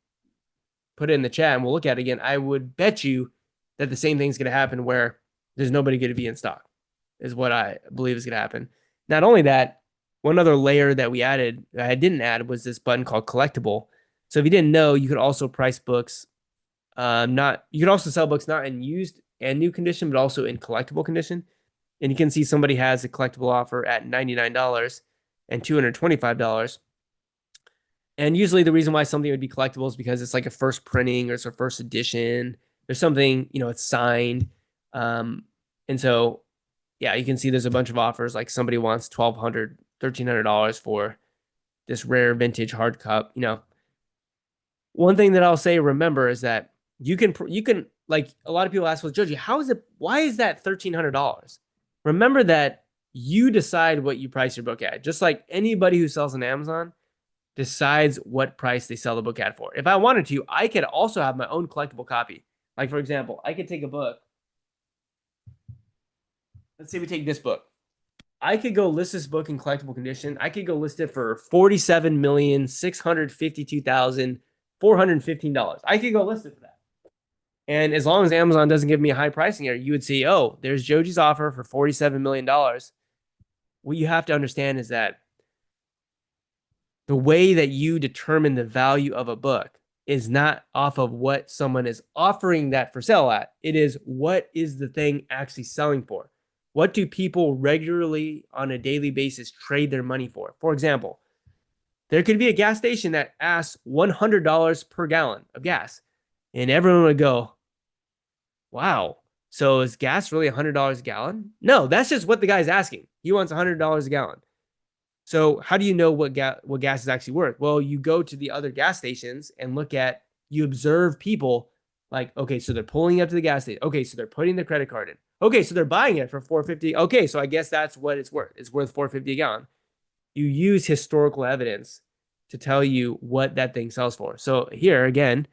put it in the chat and we'll look at it again. I would bet you that the same thing's going to happen where there's nobody going to be in stock, is what I believe is going to happen. Not only that, one other layer that we added, that I didn't add, was this button called collectible. So if you didn't know, you could also price books, you could also sell books not in used and new condition, but also in collectible condition. And you can see somebody has a collectible offer at $99 and $225. And usually the reason why something would be collectible is because it's like a first printing or it's a first edition. There's something, it's signed. And so, yeah, you can see there's a bunch of offers. Like somebody wants $1,200, $1,300 for this rare vintage hard cup. One thing that I'll say, remember, is that you can like a lot of people ask, well, Joji, why is that $1,300? Remember that you decide what you price your book at. Just like anybody who sells on Amazon decides what price they sell the book at for. If I wanted to, I could also have my own collectible copy. Like, for example, I could take a book. Let's say we take this book. I could go list this book in collectible condition. I could go list it for $47,652,415. I could go list it for that. And as long as Amazon doesn't give me a high pricing error, you would see, oh, there's Joji's offer for $47 million. What you have to understand is that the way that you determine the value of a book is not off of what someone is offering that for sale at. It is, what is the thing actually selling for? What do people regularly on a daily basis trade their money for? For example, there could be a gas station that asks $100 per gallon of gas. And everyone would go, wow, so is gas really $100 a gallon? No, that's just what the guy's asking. He wants $100 a gallon. So how do you know what gas is actually worth? Well, you go to the other gas stations and you observe people like, okay, so they're pulling up to the gas station. Okay, so they're putting their credit card in. Okay, so they're buying it for $4.50. Okay, so I guess that's what it's worth. It's worth $4.50 a gallon. You use historical evidence to tell you what that thing sells for. So here, again,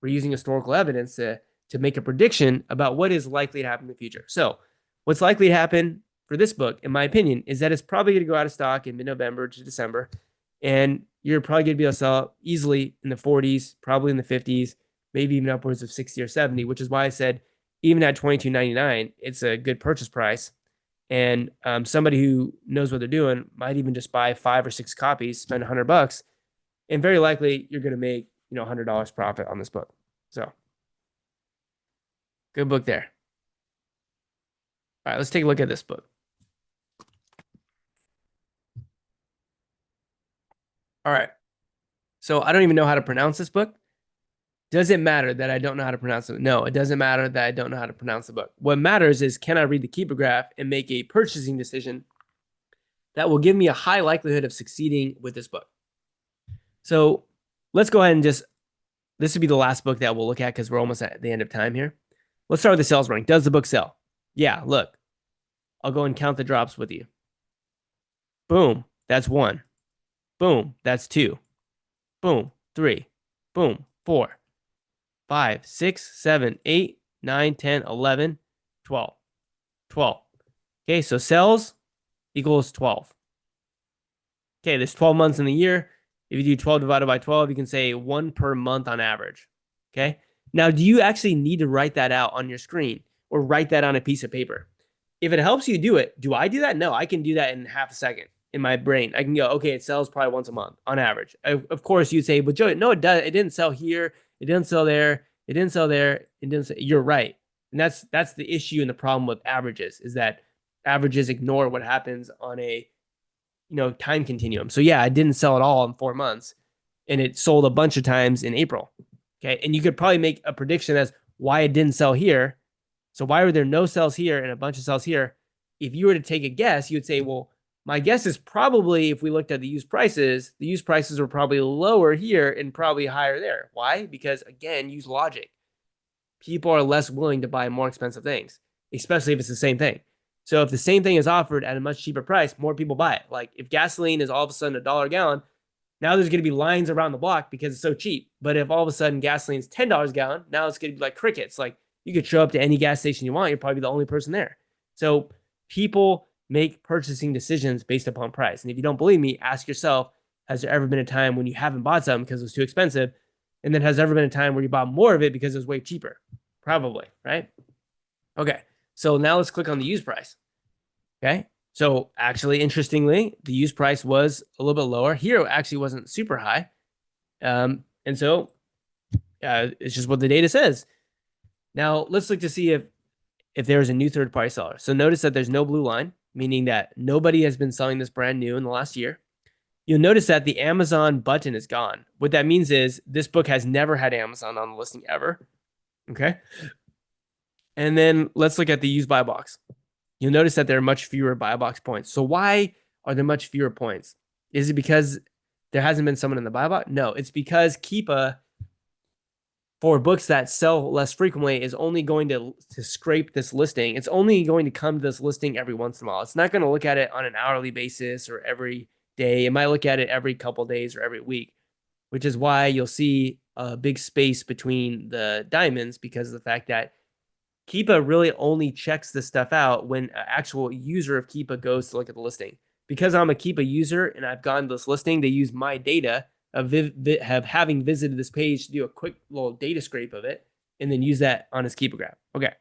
we're using historical evidence to make a prediction about what is likely to happen in the future. So what's likely to happen for this book, in my opinion, is that it's probably going to go out of stock in mid-November to December. And you're probably going to be able to sell it easily in the 40s, probably in the 50s, maybe even upwards of 60 or 70, which is why I said even at $22.99, it's a good purchase price. And somebody who knows what they're doing might even just buy 5 or 6 copies, spend $100, and very likely you're going to make $100 profit on this book. So good book there. All right, let's take a look at this book. All right. So I don't even know how to pronounce this book. Does it matter that I don't know how to pronounce it? No, it doesn't matter that I don't know how to pronounce the book. What matters is, can I read the Keepa graph and make a purchasing decision that will give me a high likelihood of succeeding with this book? So let's go ahead and this would be the last book that we'll look at because we're almost at the end of time here. Let's start with the sales rank. Does the book sell? Yeah, look. I'll go and count the drops with you. Boom, that's 1. Boom, that's 2. Boom, 3. Boom, 4. 5, 6, 7, 8, 9, 10, 11, 12. 12. Okay, so sales equals 12. Okay, there's 12 months in the year. If you do 12 divided by 12, you can say 1 per month on average. Okay, now do you actually need to write that out on your screen or write that on a piece of paper? If it helps you do it, do I do that? No, I can do that in half a second in my brain. I can go, okay, it sells probably once a month on average. Of course, you'd say, but Joe, no, it does. It didn't sell here. It didn't sell there. It didn't sell there. It didn't sell. You're right. And that's the issue and the problem with averages, is that averages ignore what happens on a time continuum. So yeah, I didn't sell it all in 4 months, and it sold a bunch of times in April. Okay, and you could probably make a prediction as why it didn't sell here. So why were there no sales here and a bunch of sales here? If you were to take a guess, you would say, well, my guess is probably, if we looked at the used prices were probably lower here and probably higher there. Why? Because again, use logic. People are less willing to buy more expensive things, especially if it's the same thing. So if the same thing is offered at a much cheaper price, more people buy it. Like if gasoline is all of a sudden $1 a gallon, now there's going to be lines around the block because it's so cheap. But if all of a sudden gasoline's $10 a gallon, now it's going to be like crickets. Like you could show up to any gas station you want, you're probably the only person there. So people make purchasing decisions based upon price. And if you don't believe me, ask yourself, has there ever been a time when you haven't bought something because it was too expensive? And then has there ever been a time where you bought more of it because it was way cheaper? Probably, right? Okay, so now let's click on the used price. Okay, so actually, interestingly, the used price was a little bit lower. Here, it actually wasn't super high. And so it's just what the data says. Now, let's look to see if there's a new third-party seller. So notice that there's no blue line, meaning that nobody has been selling this brand new in the last year. You'll notice that the Amazon button is gone. What that means is this book has never had Amazon on the listing ever. Okay. And then let's look at the used buy box. You'll notice that there are much fewer buy box points. So why are there much fewer points? Is it because there hasn't been someone in the buy box? No, it's because Keepa, for books that sell less frequently, is only going to scrape this listing. It's only going to come to this listing every once in a while. It's not going to look at it on an hourly basis or every day. It might look at it every couple of days or every week, which is why you'll see a big space between the diamonds, because of the fact that Keepa really only checks this stuff out when an actual user of Keepa goes to look at the listing. Because I'm a Keepa user and I've gone to this listing, they use my data of having visited this page to do a quick little data scrape of it and then use that on his Keepa graph. Okay.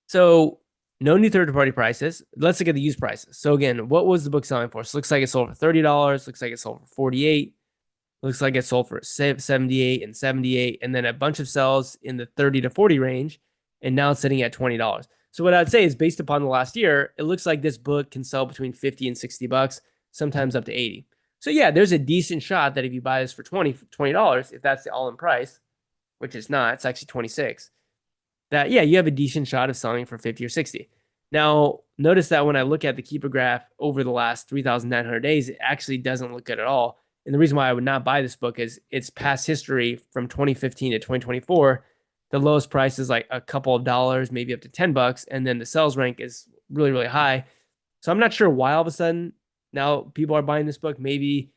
So no new third-party prices. Let's look at the used prices. So again, what was the book selling for? So it looks like it sold for $30. Looks like it sold for $48. Looks like it sold for 78 and 78, and then a bunch of sales in the 30 to 40 range, and now it's sitting at $20. So what I'd say is, based upon the last year, it looks like this book can sell between 50 and $60, sometimes up to 80. So yeah, there's a decent shot that if you buy this for $20, if that's the all-in price, which it's not, it's actually 26, that yeah, you have a decent shot of selling for 50 or 60. Now, notice that when I look at the Keepa graph over the last 3,900 days, it actually doesn't look good at all. And the reason why I would not buy this book is its past history from 2015 to 2024. The lowest price is like a couple of dollars, maybe up to $10, and then the sales rank is really, really high. So I'm not sure why all of a sudden now people are buying this book. Maybe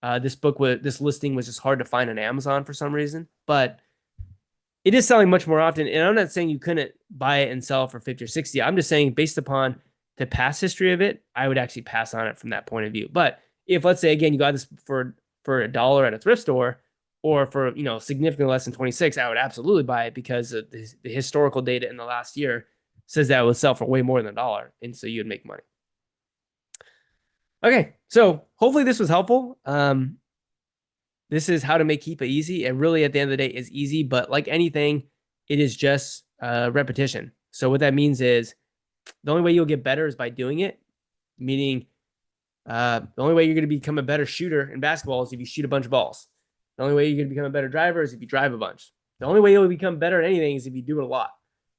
this listing was just hard to find on Amazon for some reason, but it is selling much more often. And I'm not saying you couldn't buy it and sell it for 50 or 60. I'm just saying, based upon the past history of it, I would actually pass on it from that point of view. But if let's say again you got this for $1 at a thrift store, or for significantly less than 26, I would absolutely buy it, because the historical data in the last year says that it would sell for way more than $1, and so you'd make money. Okay, so hopefully this was helpful. This is how to make Keepa easy. And really, at the end of the day, is easy, but like anything, it is just repetition. So what that means is the only way you'll get better is by doing it. Meaning, the only way you're going to become a better shooter in basketball is if you shoot a bunch of balls. The only way you're going to become a better driver is if you drive a bunch. The only way you'll become better at anything is if you do it a lot.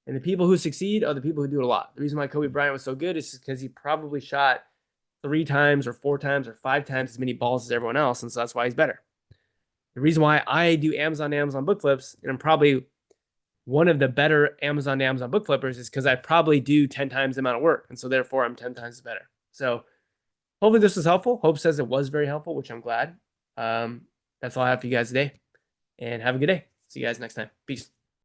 And the people who succeed are the people who do it a lot. The reason why Kobe Bryant was so good is because he probably shot 3 times or 4 times or 5 times as many balls as everyone else, and so that's why he's better. The reason why I do Amazon to Amazon book flips, and I'm probably one of the better Amazon to Amazon book flippers, is because I probably do 10 times the amount of work, and so therefore I'm 10 times better. So hopefully this was helpful. Hope says it was very helpful, which I'm glad. That's all I have for you guys today, and have a good day. See you guys next time. Peace.